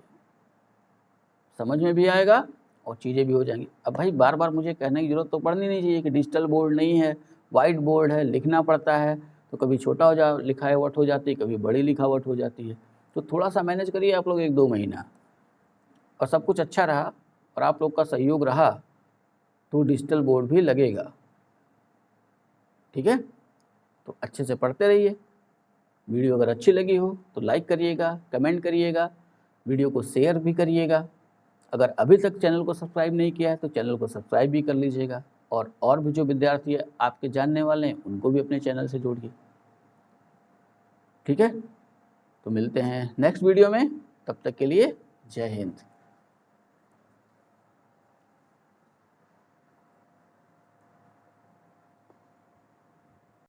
समझ में भी आएगा और चीज़ें भी हो जाएंगी। अब भाई बार बार मुझे कहने की ज़रूरत तो पड़नी नहीं चाहिए कि डिजिटल बोर्ड नहीं है, वाइट बोर्ड है, लिखना पड़ता है, तो कभी छोटा लिखावट हो जाती है, कभी बड़ी लिखावट हो जाती है। तो थोड़ा सा मैनेज करिए आप लोग 1-2 महीना, और सब कुछ अच्छा रहा और आप लोग का सहयोग रहा तो डिजिटल बोर्ड भी लगेगा। ठीक है, तो अच्छे से पढ़ते रहिए। वीडियो अगर अच्छी लगी हो तो लाइक करिएगा, कमेंट करिएगा, वीडियो को शेयर भी करिएगा। अगर अभी तक चैनल को सब्सक्राइब नहीं किया है तो चैनल को सब्सक्राइब भी कर लीजिएगा, और भी जो विद्यार्थी है आपके जानने वाले हैं उनको भी अपने चैनल से जोड़िए। ठीक है, तो मिलते हैं नेक्स्ट वीडियो में, तब तक के लिए जय हिंद।